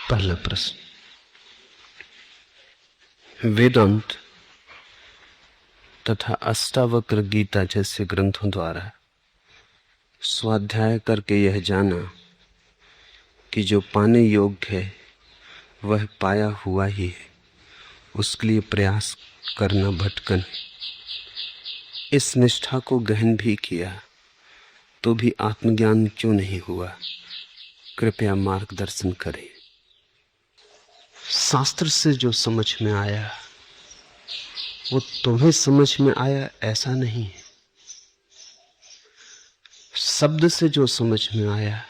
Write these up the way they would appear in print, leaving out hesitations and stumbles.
पहला प्रश्न, वेदांत तथा अष्टावक्र गीता जैसे ग्रंथों द्वारा स्वाध्याय करके यह जाना कि जो पाने योग्य है वह पाया हुआ ही है, उसके लिए प्रयास करना भटकन। इस निष्ठा को गहन भी किया तो भी आत्मज्ञान क्यों नहीं हुआ? कृपया मार्गदर्शन करें। शास्त्र से जो समझ में आया वो तुम्हें समझ में आया ऐसा नहीं है। शब्द से जो समझ में आया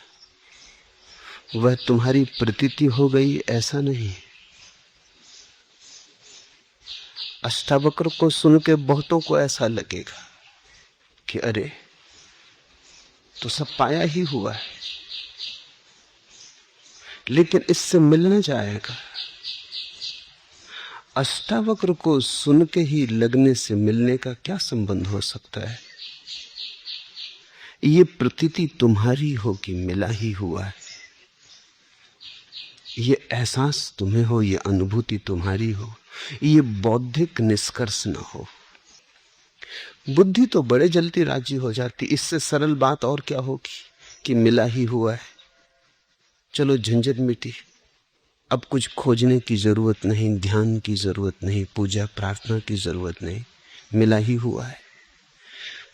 वह तुम्हारी प्रतीति हो गई ऐसा नहीं। अष्टावक्र को सुन के बहुतों को ऐसा लगेगा कि अरे तो सब पाया ही हुआ है, लेकिन इससे मिल न जाएगा। अष्टावक्र को सुन के ही लगने से मिलने का क्या संबंध हो सकता है? ये प्रतीति तुम्हारी हो कि मिला ही हुआ है, ये एहसास तुम्हें हो, ये अनुभूति तुम्हारी हो, ये बौद्धिक निष्कर्ष न हो। बुद्धि तो बड़े जल्दी राजी हो जाती। इससे सरल बात और क्या होगी कि मिला ही हुआ है, चलो झंझट मिटी, अब कुछ खोजने की जरूरत नहीं, ध्यान की जरूरत नहीं, पूजा प्रार्थना की जरूरत नहीं, मिला ही हुआ है।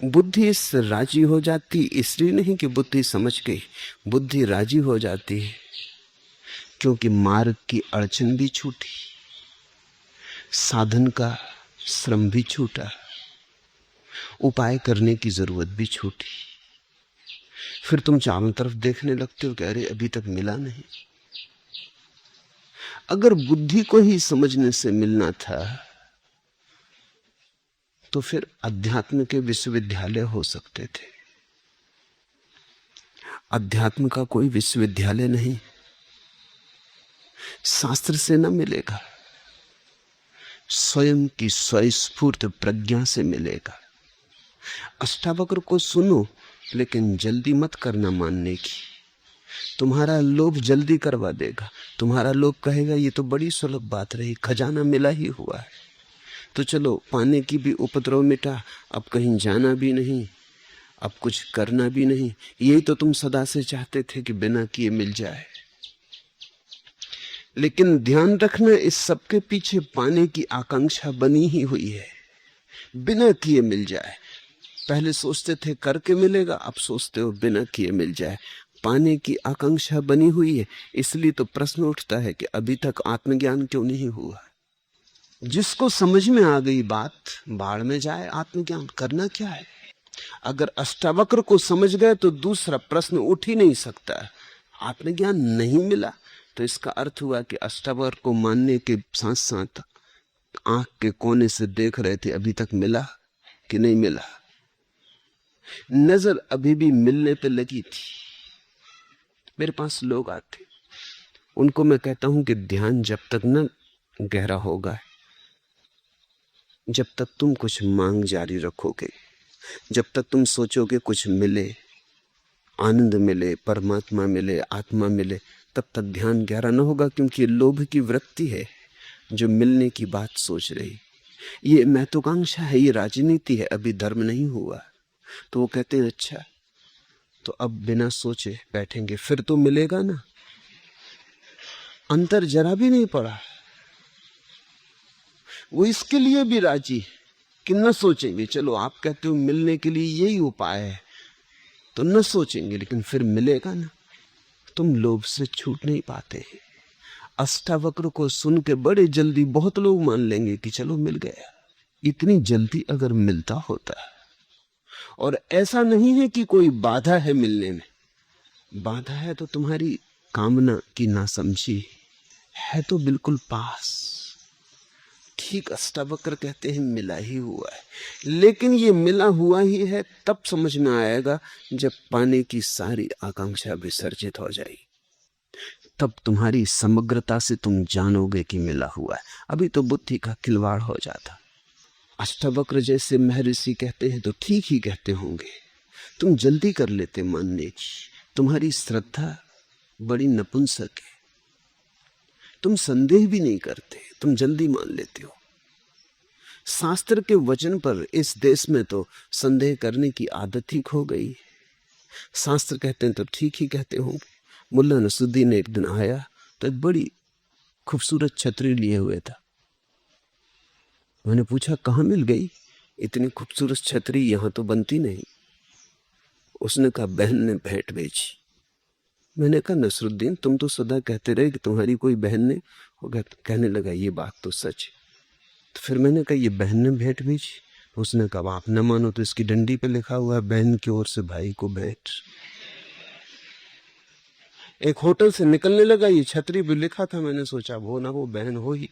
बुद्धि इससे राजी हो जाती, इसलिए नहीं कि बुद्धि समझ गई, बुद्धि राजी हो जाती है क्योंकि मार्ग की अड़चन भी छूटी, साधन का श्रम भी छूटा, उपाय करने की जरूरत भी छूटी। फिर तुम चारों तरफ देखने लगते हो कि अरे अभी तक मिला नहीं। अगर बुद्धि को ही समझने से मिलना था तो फिर अध्यात्म के विश्वविद्यालय हो सकते थे। अध्यात्म का कोई विश्वविद्यालय नहीं, शास्त्र से न मिलेगा, स्वयं की स्वस्फूर्त प्रज्ञा से मिलेगा। अष्टावक्र को सुनो, लेकिन जल्दी मत करना मानने की। तुम्हारा लोभ जल्दी करवा देगा। तुम्हारा लोभ कहेगा ये तो बड़ी सुलभ बात रही, खजाना मिला ही हुआ है, तो चलो पाने की भी उपद्रव मिटा, अब कहीं जाना भी नहीं, अब कुछ करना भी नहीं। यही तो तुम सदा से चाहते थे कि बिना किए मिल जाए। लेकिन ध्यान रखना, इस सबके पीछे पाने की आकांक्षा बनी ही हुई है, बिना किए मिल जाए। पहले सोचते थे करके मिलेगा, अब सोचते हो बिना किए मिल जाए। पाने की आकांक्षा बनी हुई है, इसलिए तो प्रश्न उठता है कि अभी तक आत्मज्ञान क्यों नहीं हुआ? जिसको समझ में आ गई बात, बाढ़ में जाए आत्मज्ञान, करना क्या है? अगर अष्टावक्र को समझ गए तो दूसरा प्रश्न उठ ही नहीं सकता। आत्मज्ञान नहीं मिला तो इसका अर्थ हुआ कि अष्टावक्र को मानने के साथ साथ आंख के कोने से देख रहे थे अभी तक मिला कि नहीं मिला। नजर अभी भी मिलने पे लगी थी। मेरे पास लोग आते, उनको मैं कहता हूं कि ध्यान जब तक न गहरा होगा, जब तक तुम कुछ मांग जारी रखोगे, जब तक तुम सोचोगे कुछ मिले, आनंद मिले, परमात्मा मिले, आत्मा मिले, तब तक ध्यान गहरा न होगा। क्योंकि लोभ की वृत्ति है जो मिलने की बात सोच रही। ये महत्वाकांक्षा है, ये राजनीति है, अभी धर्म नहीं हुआ। तो वो कहते हैं अच्छा तो अब बिना सोचे बैठेंगे, फिर तो मिलेगा ना। अंतर जरा भी नहीं पड़ा। वो इसके लिए भी राजी कि न सोचेंगे। चलो आप कहते हो मिलने के लिए यही उपाय है तो न सोचेंगे, लेकिन फिर मिलेगा ना। तुम लोभ से छूट नहीं पाते। अष्टावक्र को सुन के बड़े जल्दी बहुत लोग मान लेंगे कि चलो मिल गया। इतनी जल्दी अगर मिलता होता, और ऐसा नहीं है कि कोई बाधा है मिलने में, बाधा है तो तुम्हारी कामना की नासमझी है, तो बिल्कुल पास। ठीक अष्टावक्र कहते हैं मिला ही हुआ है, लेकिन ये मिला हुआ ही है तब समझ में आएगा जब पाने की सारी आकांक्षा विसर्जित हो जाएगी। तब तुम्हारी समग्रता से तुम जानोगे कि मिला हुआ है। अभी तो बुद्धि का खिलवाड़ हो जाता। अष्टावक्र जैसे महर्षि कहते हैं तो ठीक ही कहते होंगे, तुम जल्दी कर लेते मानने की। तुम्हारी श्रद्धा बड़ी नपुंसक है। तुम संदेह भी नहीं करते, तुम जल्दी मान लेते हो। शास्त्र के वचन पर इस देश में तो संदेह करने की आदत ही खो गई। शास्त्र कहते हैं तो ठीक ही कहते हो। मुल्ला नसरुद्दीन एक दिन आया तो एक बड़ी खूबसूरत छतरी लिए हुए था। मैंने पूछा कहाँ मिल गई इतनी खूबसूरत छतरी, यहां तो बनती नहीं। उसने कहा बहन ने भेंट भेजी। मैंने कहा नसरुद्दीन तुम तो सदा कहते रहे कि तुम्हारी कोई बहन ने, वो कहने लगा ये बात तो सच है। तो फिर मैंने कहा ये बहन ने भेंट भेजी। उसने कहा आप न मानो तो इसकी डंडी पे लिखा हुआ है बहन की ओर से भाई को भेंट। एक होटल से निकलने लगा, ये छतरी भी लिखा था। मैंने सोचा वो ना वो बहन हो ही।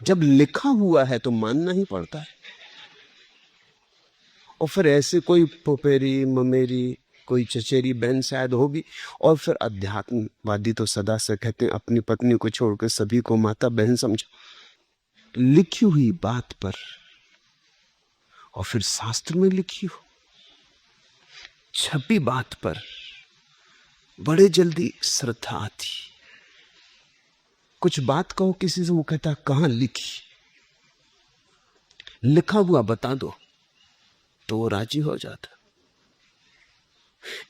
जब लिखा हुआ है तो मानना ही पड़ता है। और फिर ऐसे कोई पोपेरी ममेरी कोई चचेरी बहन शायद होगी। और फिर अध्यात्मवादी तो सदा से कहते हैं अपनी पत्नी को छोड़कर सभी को माता बहन समझो। लिखी हुई बात पर और फिर शास्त्र में लिखी हो छपी बात पर बड़े जल्दी श्रद्धा आती। कुछ बात कहो किसी से, वो कहता कहां लिखी, लिखा हुआ बता दो तो वो राजी हो जाता।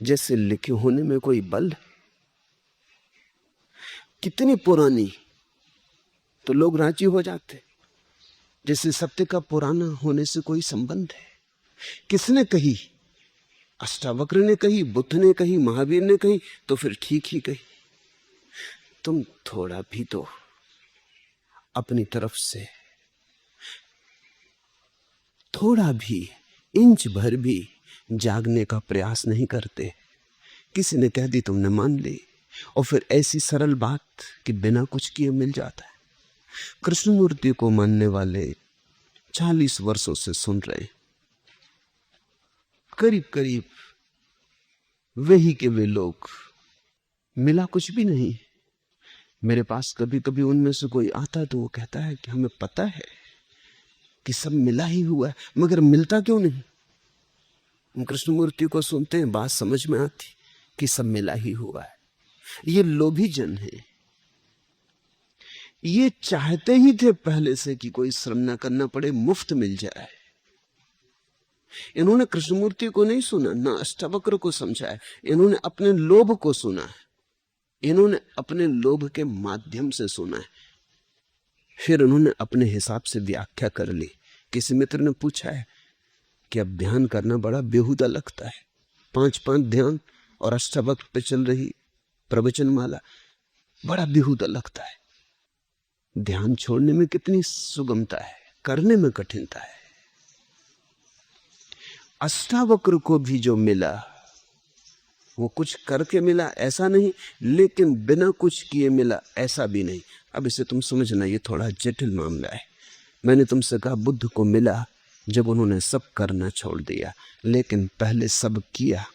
जैसे लिखे होने में कोई बल, कितनी पुरानी तो लोग राजी हो जाते। जैसे सत्य का पुराना होने से कोई संबंध है। किसने कही? अष्टावक्र ने कही, बुद्ध ने कही, महावीर ने कही, तो फिर ठीक ही कही। तुम थोड़ा भी तो अपनी तरफ से थोड़ा भी इंच भर भी जागने का प्रयास नहीं करते। किसी ने कह दी तुमने मान ली, और फिर ऐसी सरल बात कि बिना कुछ किए मिल जाता है। कृष्णमूर्ति को मानने वाले 40 वर्षों से सुन रहे, करीब करीब वही के वे लोग, मिला कुछ भी नहीं। मेरे पास कभी कभी उनमें से कोई आता तो वो कहता है कि हमें पता है कि सब मिला ही हुआ है, मगर मिलता क्यों नहीं। हम कृष्णमूर्ति को सुनते हैं, बात समझ में आती कि सब मिला ही हुआ है। ये लोभी जन है, ये चाहते ही थे पहले से कि कोई श्रम ना करना पड़े, मुफ्त मिल जाए। इन्होंने कृष्णमूर्ति को नहीं सुना, ना अष्टावक्र को समझा है, इन्होंने अपने लोभ को सुना है। इन्होंने अपने लोभ के माध्यम से सुना है, फिर उन्होंने अपने हिसाब से व्याख्या कर ली। किसी मित्र ने पूछा है कि अब ध्यान करना बड़ा बेहुदा लगता है, 5-5 ध्यान और अष्टावक्र पे चल रही प्रवचन माला, बड़ा बेहुदा लगता है। ध्यान छोड़ने में कितनी सुगमता है, करने में कठिनता है। अष्टावक्र को भी जो मिला वो कुछ करके मिला ऐसा नहीं, लेकिन बिना कुछ किए मिला ऐसा भी नहीं। अब इसे तुम समझना, ये थोड़ा जटिल मामला है। मैंने तुमसे कहा बुद्ध को मिला जब उन्होंने सब करना छोड़ दिया, लेकिन पहले सब किया।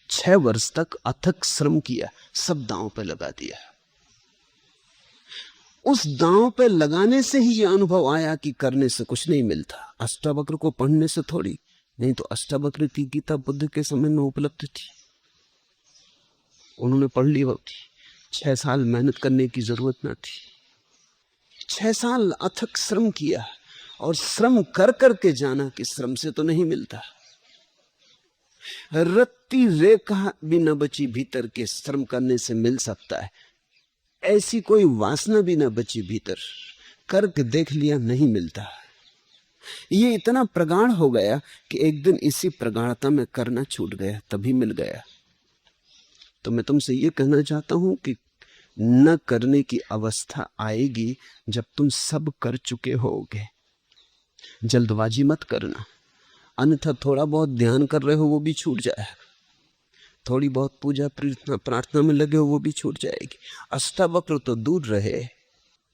6 वर्ष तक अथक श्रम किया, सब दांव पे लगा दिया। उस दांव पे लगाने से ही यह अनुभव आया कि करने से कुछ नहीं मिलता। अष्टावक्र को पढ़ने से थोड़ी, नहीं तो अष्टावक्र की गीता बुद्ध के समय में उपलब्ध थी, उन्होंने पढ़ ली होती। 6 साल मेहनत करने की जरूरत ना थी। 6 साल अथक श्रम किया, और श्रम कर करके जाना कि श्रम से तो नहीं मिलता। रत्ती रेखा भी न बची भीतर के, श्रम करने से मिल सकता है। ऐसी कोई वासना भी न बची भीतर, करके देख लिया नहीं मिलता। ये इतना प्रगाढ़ हो गया कि एक दिन इसी प्रगाढ़ता में करना छूट गया, तभी मिल गया। तो मैं तुमसे ये कहना चाहता हूं कि न करने की अवस्था आएगी जब तुम सब कर चुके होगे। जल्दबाजी मत करना, अन्यथा थोड़ा बहुत ध्यान कर रहे हो वो भी छूट जाएगा, थोड़ी बहुत पूजा प्रार्थना में लगे हो वो भी छूट जाएगी। अष्टावक्र तो दूर रहे,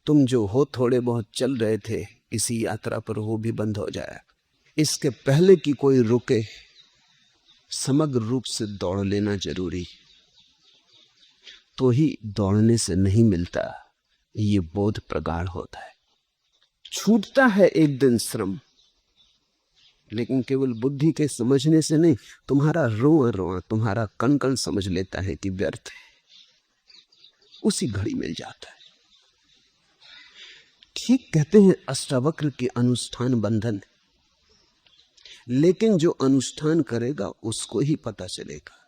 तुम जो हो थोड़े बहुत चल रहे थे इसी यात्रा पर, वो भी बंद हो जाएगा। इसके पहले कि कोई रुके, समग्र रूप से दौड़ लेना जरूरी, तो ही दौड़ने से नहीं मिलता। ये बोध प्रगाढ़ होता है। छूटता है एक दिन श्रम, लेकिन केवल बुद्धि के समझने से नहीं, तुम्हारा रोआ रोआ, तुम्हारा कण कण समझ लेता है कि व्यर्थ है। उसी घड़ी मिल जाता है। ठीक कहते हैं अष्टावक्र की अनुष्ठान बंधन, लेकिन जो अनुष्ठान करेगा उसको ही पता चलेगा।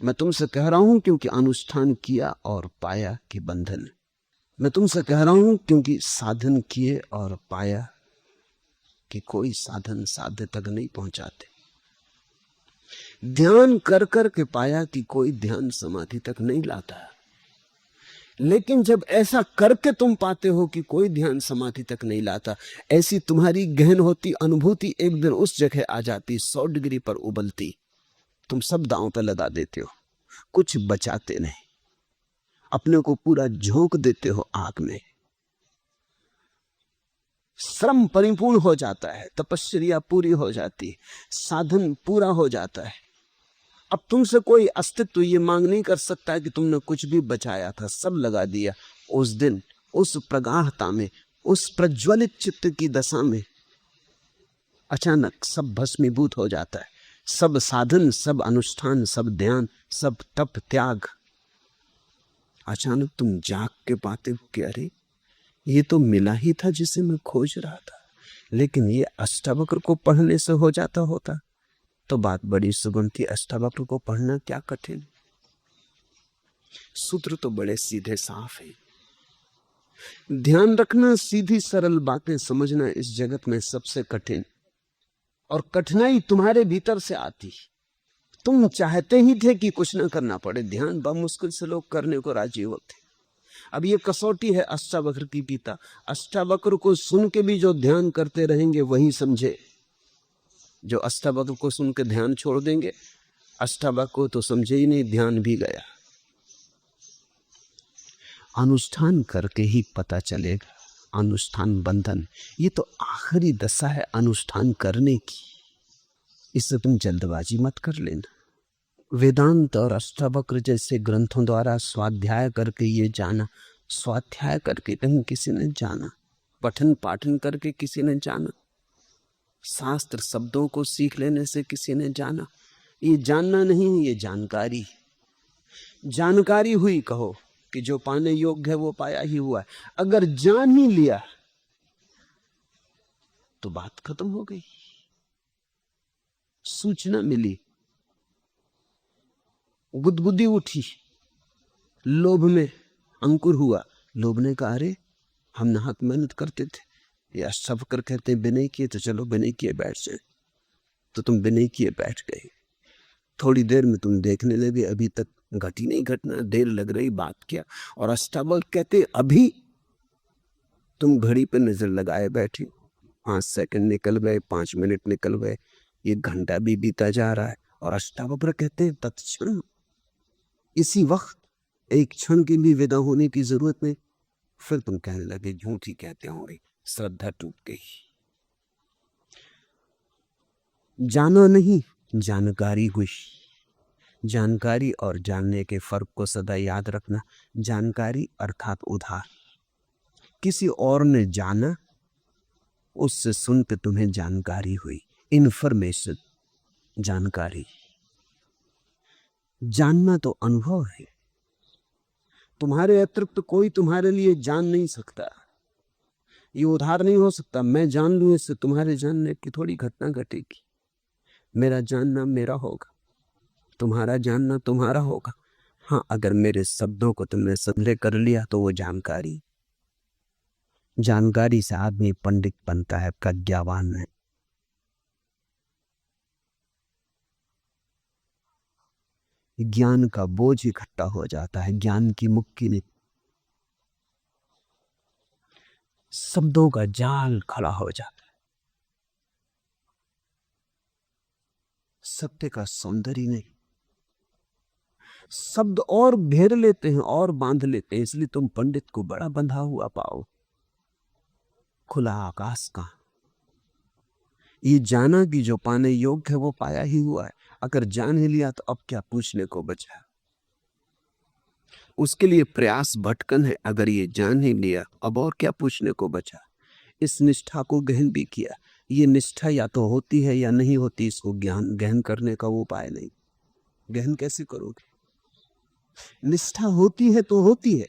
मैं तुमसे कह रहा हूं क्योंकि अनुष्ठान किया और पाया कि बंधन है। मैं तुमसे कह रहा हूं क्योंकि साधन किए और पाया कि कोई साधन साध्य तक नहीं पहुंचाते। ध्यान कर कर के पाया कि कोई ध्यान समाधि तक नहीं लाता। लेकिन जब ऐसा करके तुम पाते हो कि कोई ध्यान समाधि तक नहीं लाता, ऐसी तुम्हारी गहन होती अनुभूति एक दिन उस जगह आ जाती, 100 डिग्री पर उबलती, तुम सब दांव पे लगा देते हो, कुछ बचाते नहीं, अपने को पूरा झोंक देते हो आग में। श्रम परिपूर्ण हो जाता है, तपस्या पूरी हो जाती है, साधन पूरा हो जाता है। अब तुमसे कोई अस्तित्व ये मांग नहीं कर सकता है कि तुमने कुछ भी बचाया था, सब लगा दिया। उस दिन उस प्रगाढ़ता में, उस प्रज्वलित चित्त की दशा में अचानक सब भस्मीभूत हो जाता है। सब साधन, सब अनुष्ठान, सब ध्यान, सब तप त्याग। अचानक तुम जाग के पाते हो कि अरे ये तो मिला ही था जिसे मैं खोज रहा था। लेकिन ये अष्टावक्र को पढ़ने से हो जाता होता तो बात बड़ी सुगम थी। अष्टावक्र को पढ़ना क्या कठिन, सूत्र तो बड़े सीधे साफ है। ध्यान रखना, सीधी सरल बातें समझना इस जगत में सबसे कठिन, और कठिनाई तुम्हारे भीतर से आती। तुम चाहते ही थे कि कुछ ना करना पड़े, ध्यान बहुत मुश्किल से लोग करने को राजी होते। अब ये कसौटी है अष्टावक्र की पिता। अष्टावक्र को सुन के भी जो ध्यान करते रहेंगे वही समझे, जो अष्टावक्र को सुन के ध्यान छोड़ देंगे, अष्टावक्र को तो समझे ही नहीं, ध्यान भी गया। अनुष्ठान करके ही पता चलेगा। अनुष्ठान बंधन, ये तो आखिरी दशा है अनुष्ठान करने की। इससे तुम जल्दबाजी मत कर लेना। वेदांत और अष्टावक्र जैसे ग्रंथों द्वारा स्वाध्याय करके ये जाना, स्वाध्याय करके कहीं किसी ने जाना, पठन पाठन करके किसी ने जाना, शास्त्र शब्दों को सीख लेने से किसी ने जाना। ये जानना नहीं, ये जानकारी। जानकारी हुई कहो कि जो पाने योग्य है वो पाया ही हुआ है। अगर जान ही लिया तो बात खत्म हो गई। सूचना मिली, गुदगुदी उठी, लोभ में अंकुर हुआ। लोभ ने कहा अरे हम नाहक मेहनत करते थे, या सब कर कहते बिना किए तो चलो बिना किए बैठ जाए। तो तुम बिना किए बैठ गए। थोड़ी देर में तुम देखने लगे अभी तक घटी नहीं घटना, देर लग रही, बात क्या। और अष्टावक्र कहते अभी तुम घड़ी पे नजर लगाए बैठे, 5 सेकंड निकल गए, 5 मिनट निकल गए, 1 घंटा भी बीता जा रहा है। और अष्टावक्र कहते हैं तत्क्षण, इसी वक्त, एक क्षण की भी विदा होने की जरूरत नहीं। फिर तुम कहने लगे झूठ ही कहते होंगे, श्रद्धा टूट गई। जाना नहीं, जानकारी हुई। जानकारी और जानने के फर्क को सदा याद रखना। जानकारी अर्थात उधार। किसी और ने जाना, उससे सुन के तुम्हें जानकारी हुई, इंफॉर्मेशन, जानकारी। जानना तो अनुभव है। तुम्हारे अतिरिक्त कोई तुम्हारे लिए जान नहीं सकता। ये उधार नहीं हो सकता। मैं जान लूं, इससे तुम्हारे जानने की थोड़ी घटना घटेगी। मेरा जानना मेरा होगा, तुम्हारा जानना तुम्हारा होगा। हाँ, अगर मेरे शब्दों को तुमने संग्रह कर लिया तो वो जानकारी। जानकारी से आदमी पंडित बनता है, प्रज्ञावान है। ज्ञान का बोझ इकट्ठा हो जाता है, ज्ञान की मुक्की नहीं, शब्दों का जाल खड़ा हो जाता है। सत्य का सौंदर्य नहीं, शब्द और घेर लेते हैं और बांध लेते हैं, इसलिए तुम पंडित को बड़ा बंधा हुआ पाओ। खुला आकाश का ये जाना कि जो पाने योग्य है वो पाया ही हुआ है। अगर जान ही लिया तो अब क्या पूछने को बचा। उसके लिए प्रयास भटकन है। अगर ये जान ही लिया अब और क्या पूछने को बचा। इस निष्ठा को गहन भी किया। ये निष्ठा या तो होती है या नहीं होती, इसको ज्ञान गहन करने का वो उपाय नहीं। गहन कैसे करोगे? निष्ठा होती है तो होती है,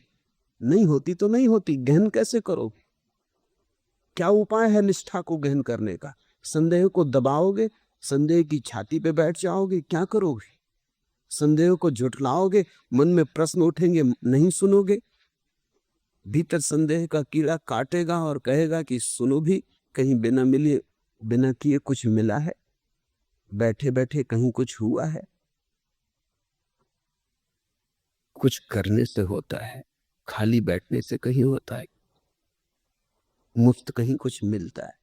नहीं होती तो नहीं होती। गहन कैसे करोगे? क्या उपाय है निष्ठा को गहन करने का? संदेह को दबाओगे, संदेह की छाती पे बैठ जाओगे, क्या करोगे? संदेह को झुठलाओगे, मन में प्रश्न उठेंगे, नहीं सुनोगे, भीतर संदेह का कीड़ा काटेगा और कहेगा कि सुनो भी, कहीं बिना मिले बिना किए कुछ मिला है? बैठे बैठे कहीं कुछ हुआ है? कुछ करने से होता है, खाली बैठने से कहीं होता है? मुफ्त कहीं कुछ मिलता है?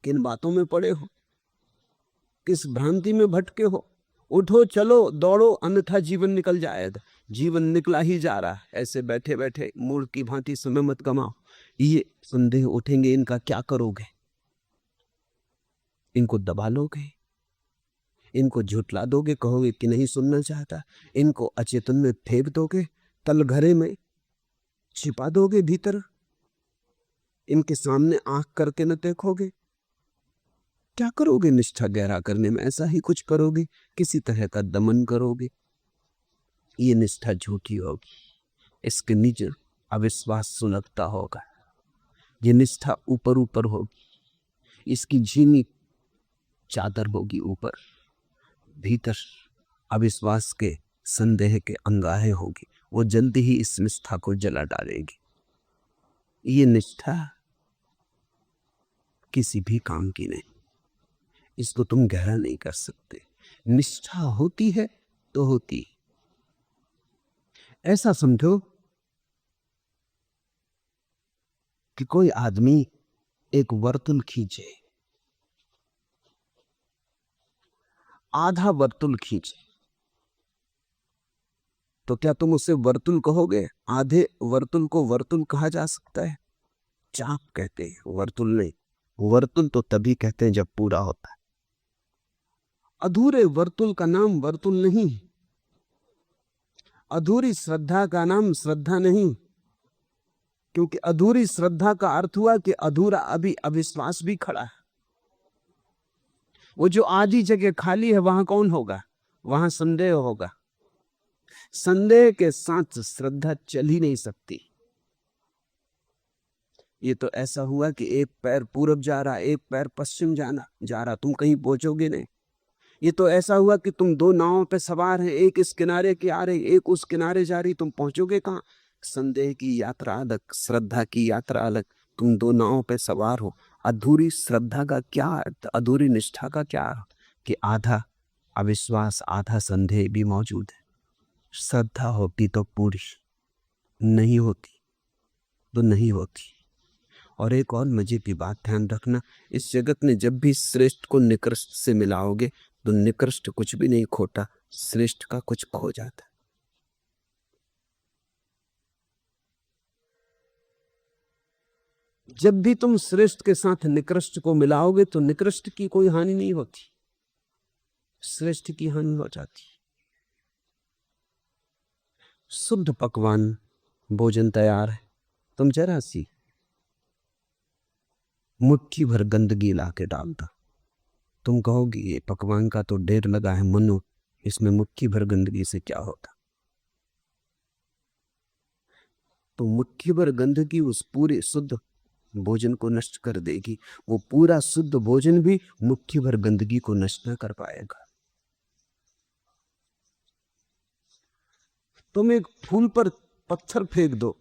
किन बातों में पड़े हो? किस भ्रांति में भटके हो? उठो, चलो, दौड़ो, अन्यथा जीवन निकल जाएगा। जीवन निकला ही जा रहा है। ऐसे बैठे बैठे मूर्ख की भांति समय मत कमाओ। ये संदेह उठेंगे, इनका क्या करोगे? इनको दबा लोगे, इनको झुठला दोगे, कहोगे कि नहीं सुनना चाहता, इनको अचेतन में फेंक दोगे, तलघरे में छिपा दोगे भीतर, इनके सामने आंख करके न देखोगे। क्या करोगे निष्ठा गहरा करने में? ऐसा ही कुछ करोगे, किसी तरह का दमन करोगे। ये निष्ठा झूठी होगी, इसके नीचे अविश्वास सुलगता होगा। ये निष्ठा ऊपर ऊपर होगी, इसकी झीनी चादर होगी ऊपर, भीतर अविश्वास के, संदेह के अंगाहे होगी। वो जल्दी ही इस निष्ठा को जला डालेगी। ये निष्ठा किसी भी काम की नहीं, इसको तुम गहरा नहीं कर सकते। निष्ठा होती है तो होती। ऐसा समझो कि कोई आदमी एक वर्तुल खींचे, आधा वर्तुल खींचे, तो क्या तुम उसे वर्तुल कहोगे? आधे वर्तुल को वर्तुल कहा जा सकता है? चाप कहते हैं, वर्तुल नहीं। वर्तुल तो तभी कहते हैं जब पूरा होता है। अधूरे वर्तुल का नाम वर्तुल नहीं, अधूरी श्रद्धा का नाम श्रद्धा नहीं, क्योंकि अधूरी श्रद्धा का अर्थ हुआ कि अधूरा अभी अविश्वास भी खड़ा है। वो जो आधी जगह खाली है, वहां कौन होगा? वहां संदेह होगा। संदेह के साथ श्रद्धा चल ही नहीं सकती। ये तो ऐसा हुआ कि एक पैर पूरब जा रहा, एक पैर पश्चिम जा रहा, तुम कहीं पहुंचोगे नहीं। ये तो ऐसा हुआ कि तुम दो नावों पे सवार हैं, एक इस किनारे की आ रही, एक उस किनारे जा रही, तुम पहुंचोगे कहां? संदेह की यात्रा अलग, श्रद्धा की यात्रा अलग। तुम दो नावों पे सवार हो। अधूरी श्रद्धा का क्या अर्थ, अधूरी निष्ठा का क्या अर्थ? कि आधा अविश्वास, आधा संदेह भी मौजूद है। श्रद्धा होती तो पूरी, नहीं होती तो नहीं होती। और एक और मजे की बात ध्यान रखना, इस जगत में जब भी श्रेष्ठ को निकृष्ट से मिलाओगे तो निकृष्ट कुछ भी नहीं खोता, श्रेष्ठ का कुछ खो जाता। जब भी तुम श्रेष्ठ के साथ निकृष्ट को मिलाओगे तो निकृष्ट की कोई हानि नहीं होती, श्रेष्ठ की हानि हो जाती। शुद्ध पकवान भोजन तैयार है, तुम जरा सी मुट्ठी भर गंदगी ला के डाल दो, तुम कहोगी ये पकवान का तो ढेर लगा है, मनो इसमें मुट्ठी भर गंदगी से क्या होता? तो मुट्ठी भर गंदगी उस पूरे शुद्ध भोजन को नष्ट कर देगी। वो पूरा शुद्ध भोजन भी मुट्ठी भर गंदगी को नष्ट न कर पाएगा। तुम एक फूल पर पत्थर फेंक दो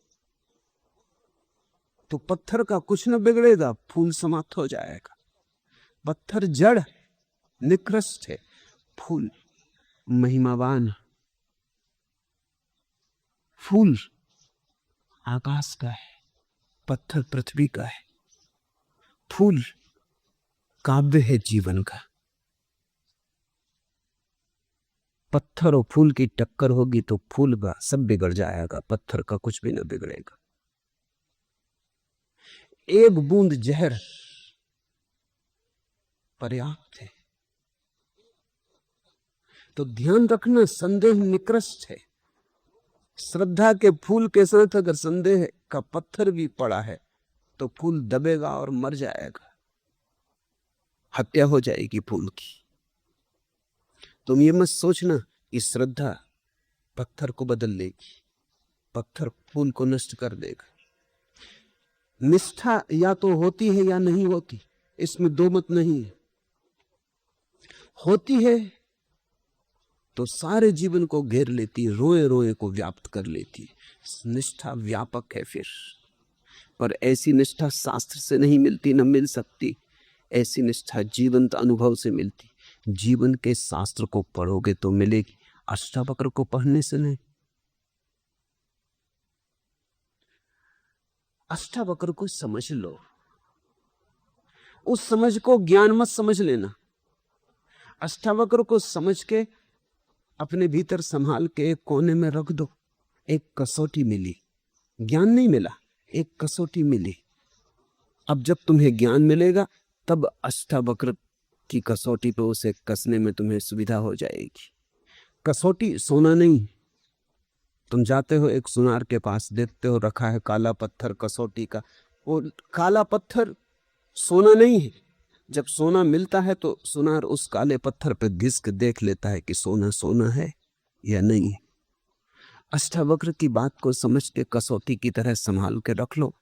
तो पत्थर का कुछ न बिगड़ेगा, फूल समाप्त हो जाएगा। पत्थर जड़ निकृष्ट है, फूल महिमावान। फूल आकाश का है, पत्थर पृथ्वी का है। फूल काव्य है जीवन का। पत्थर और फूल की टक्कर होगी तो फूल का सब बिगड़ जाएगा, पत्थर का कुछ भी न बिगड़ेगा। एक बूंद जहर पर्याप्त है। तो ध्यान रखना, संदेह निकृष्ट है। श्रद्धा के फूल के साथ अगर संदेह का पत्थर भी पड़ा है तो फूल दबेगा और मर जाएगा, हत्या हो जाएगी फूल की। तुम ये मत सोचना कि श्रद्धा पत्थर को बदल लेगी, पत्थर फूल को नष्ट कर देगा। निष्ठा या तो होती है या नहीं होती, इसमें दो मत नहीं है। होती है तो सारे जीवन को घेर लेती, रोए रोए को व्याप्त कर लेती। निष्ठा व्यापक है फिर, पर ऐसी निष्ठा शास्त्र से नहीं मिलती, न मिल सकती। ऐसी निष्ठा जीवंत अनुभव से मिलती। जीवन के शास्त्र को पढ़ोगे तो मिलेगी, अष्टावक्र को पढ़ने से नहीं। अष्टावक्र को समझ लो, उस समझ को ज्ञान मत समझ लेना। अष्टावक्र को समझ के अपने भीतर संभाल के एक कोने में रख दो। एक कसौटी मिली, ज्ञान नहीं मिला, एक कसौटी मिली। अब जब तुम्हें ज्ञान मिलेगा तब अष्टावक्र की कसौटी पे उसे कसने में तुम्हें सुविधा हो जाएगी। कसौटी सोना नहीं। तुम जाते हो एक सुनार के पास, देखते हो रखा है काला पत्थर कसौटी का, वो काला पत्थर सोना नहीं है। जब सोना मिलता है तो सुनार उस काले पत्थर पे घिस के देख लेता है कि सोना सोना है या नहीं है। अष्टावक्र की बात को समझ के कसौटी की तरह संभाल के रख लो,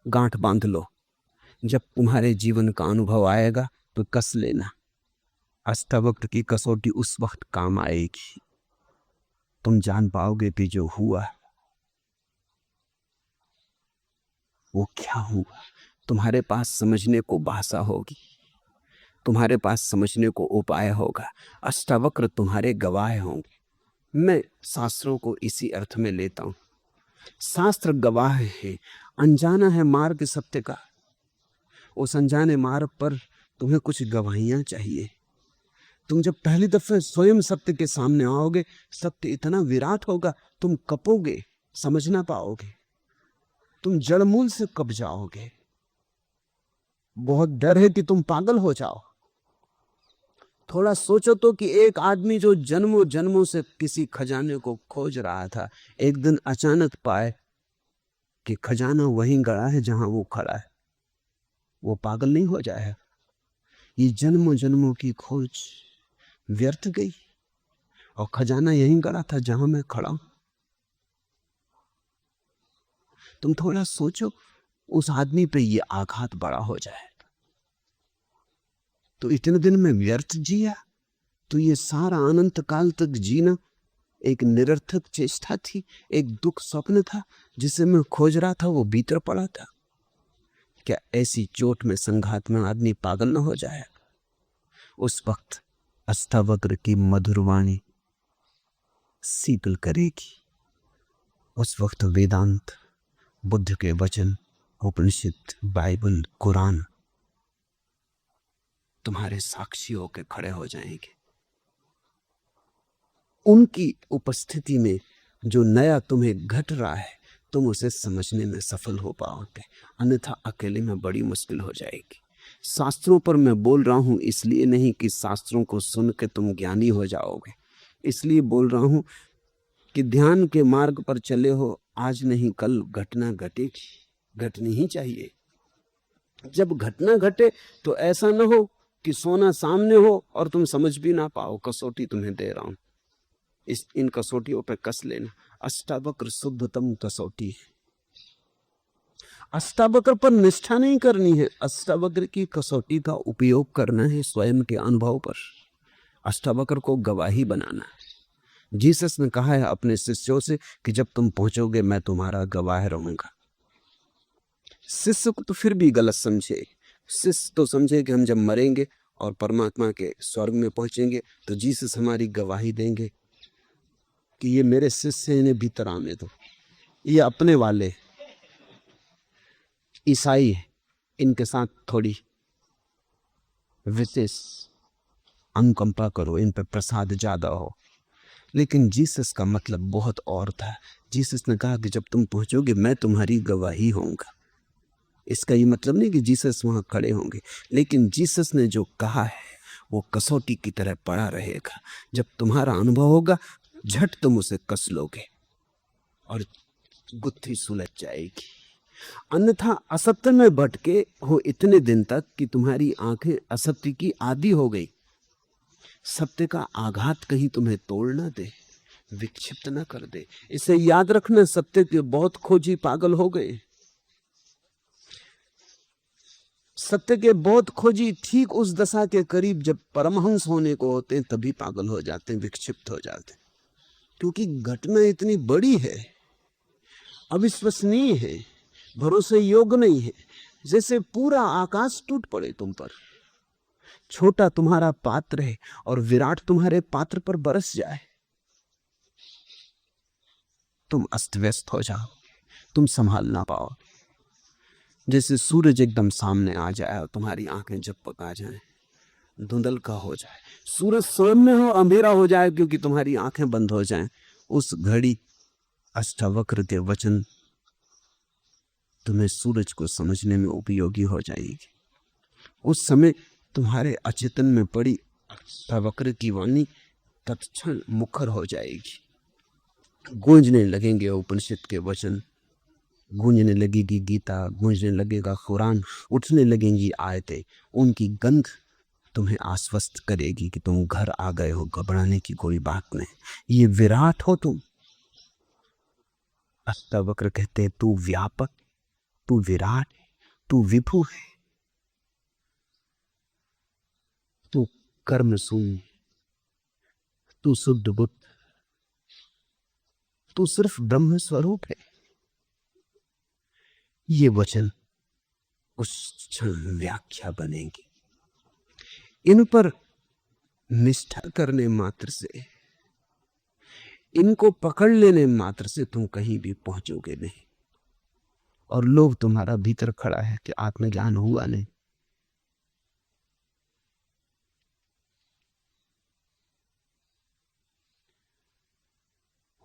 गांठ बांध लो। जब तुम्हारे जीवन का अनुभव आएगा तो कस लेना। अष्टावक्र की कसौटी उस वक्त काम आएगी, तुम जान पाओगे कि जो हुआ वो क्या हुआ। तुम्हारे पास समझने को भाषा होगी, तुम्हारे पास समझने को उपाय होगा। अष्टावक्र तुम्हारे गवाह होंगे। मैं शास्त्रों को इसी अर्थ में लेता हूं। शास्त्र गवाह है, अनजाना है मार्ग सत्य का। उस अनजाने मार्ग पर तुम्हें कुछ गवाहियां चाहिए। तुम जब पहली दफे स्वयं सत्य के सामने आओगे, सत्य इतना विराट होगा तुम कपोगे, समझ ना पाओगे, तुम जड़मूल से कब जाओगे। बहुत डर है कि तुम पागल हो जाओ। थोड़ा सोचो तो कि एक आदमी जो जन्मों जन्मों से किसी खजाने को खोज रहा था, एक दिन अचानक पाए कि खजाना वहीं गड़ा है जहां वो खड़ा है, वो पागल नहीं हो जाएगा। ये जन्मों जन्मों की खोज व्यर्थ गई और खजाना यहीं गड़ा था जहां मैं खड़ा हूं। तुम थोड़ा सोचो, उस आदमी पे ये आघात बड़ा हो जाए तो इतने दिन में व्यर्थ जिया, तो ये सारा अनंत काल तक जीना एक निरर्थक चेष्टा थी, एक दुख स्वप्न था जिसे मैं खोज रहा था, वो भीतर पड़ा था। क्या ऐसी चोट में संघात में आदमी पागल न हो जाए। उस वक्त अष्टावक्र की मधुर वाणी शीतल करेगी। उस वक्त वेदांत, बुद्ध के वचन, उपनिषद, बाइबल, कुरान तुम्हारे साक्षी होकर खड़े हो जाएंगे। उनकी उपस्थिति में जो नया तुम्हें घट रहा है तुम उसे समझने में सफल हो पाओगे, अन्यथा अकेले में बड़ी मुश्किल हो जाएगी। शास्त्रों पर मैं बोल रहा हूं इसलिए नहीं कि शास्त्रों को सुन के तुम ज्ञानी हो जाओगे, इसलिए बोल रहा हूं कि ध्यान के मार्ग पर चले हो, आज नहीं कल घटना घटेगी, घटनी ही चाहिए। जब घटना घटे तो ऐसा ना हो कि सोना सामने हो और तुम समझ भी ना पाओ। कसौटी तुम्हें दे रहा हूं, इन कसौटियों पर कस लेना। अष्टावक्र शुद्धतम कसौटी है। अष्टावक्र पर निष्ठा नहीं करनी है, अष्टावक्र की कसौटी का उपयोग करना है स्वयं के अनुभव पर। अष्टावक्र को गवाही बनाना है। जीसस ने कहा है अपने शिष्यों से कि जब तुम पहुंचोगे मैं तुम्हारा गवाह रहूंगा। शिष्य को तो फिर भी गलत समझे। शिष्य तो समझे कि हम जब मरेंगे और परमात्मा के स्वर्ग में पहुंचेंगे तो जीसस हमारी गवाही देंगे कि ये मेरे शिष्य हैं, इन्हें भीतर आने दो, ये अपने वाले ईसाई है, इनके साथ थोड़ी विशेष अनुकंपा करो, इन पर प्रसाद ज्यादा हो। लेकिन जीसस का मतलब बहुत और था। जीसस ने कहा कि जब तुम पहुंचोगे मैं तुम्हारी गवाही होऊंगा। इसका ये मतलब नहीं कि जीसस वहां खड़े होंगे, लेकिन जीसस ने जो कहा है वो कसौटी की तरह पड़ा रहेगा। जब तुम्हारा अनुभव होगा झट तुम उसे कस लोगे और गुत्थी सुलझ जाएगी। अन्यथा असत्य में भटके हो इतने दिन तक कि तुम्हारी आंखें असत्य की आदी हो गई। सत्य का आघात कहीं तुम्हें तोड़ ना दे, विक्षिप्त न कर दे। इसे याद रखना, सत्य के बहुत खोजी पागल हो गए। सत्य के बहुत खोजी ठीक उस दशा के करीब जब परमहंस होने को होते हैं तभी पागल हो जाते हैं, विक्षिप्त हो जाते हैं, क्योंकि घटना इतनी बड़ी है, अविश्वसनीय है, भरोसे योग्य नहीं है। जैसे पूरा आकाश टूट पड़े तुम पर, छोटा तुम्हारा पात्र है और विराट तुम्हारे पात्र पर बरस जाए, तुम अस्त व्यस्त हो जाओ, तुम संभाल ना पाओ। जैसे सूरज एकदम सामने आ जाए और तुम्हारी आंखें झपक आ जाएं, धुंधल का हो जाए, सूरज सामने हो अंधेरा हो जाए क्योंकि तुम्हारी आंखें बंद हो जाएं, उस घड़ी अष्टावक्र के वचन तुम्हें सूरज को समझने में उपयोगी हो जाएगी। उस समय तुम्हारे अचेतन में पड़ी अष्टावक्र की वाणी तत्क्षण मुखर हो जाएगी, गूंजने लगेंगे उपनिषद के वचन, गूंजने लगेगी गीता, गूंजने लगेगा कुरान, उठने लगेंगी आयतें। उनकी गंध तुम्हें आश्वस्त करेगी कि तुम घर आ गए हो, घबराने की कोई बात नहीं, ये विराट हो तुम। अष्टावक्र कहते तू व्यापक, तू विराट, तू विभु है, तू कर्म शून्य, तू शुद्ध बुद्ध, तू सिर्फ ब्रह्म स्वरूप है। ये वचन उस क्षण व्याख्या बनेंगे। इन पर निष्ठा करने मात्र से, इनको पकड़ लेने मात्र से तुम कहीं भी पहुंचोगे नहीं। और लोभ तुम्हारा भीतर खड़ा है कि आत्मज्ञान हुआ नहीं।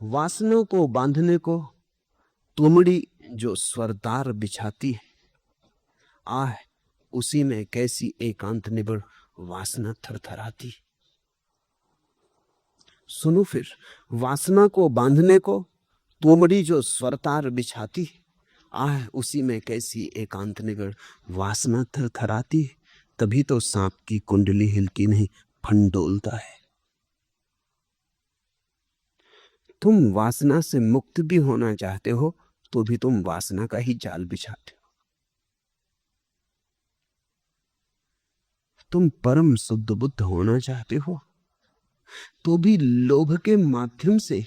वासना को बांधने को तुमड़ी जो स्वरदार बिछाती है, आह उसी में कैसी एकांत निबड़ वासना थरथराती। सुनो फिर, वासना को बांधने को तुमड़ी जो स्वरतार बिछाती, आह उसी में कैसी एकांत निगड़ वासना थरथराती। तभी तो सांप की कुंडली हिलती नहीं, फन डोलता है। तुम वासना से मुक्त भी होना चाहते हो तो भी तुम वासना का ही जाल बिछाते हो। तुम परम शुद्ध बुद्ध होना चाहते हो तो भी लोभ के माध्यम से,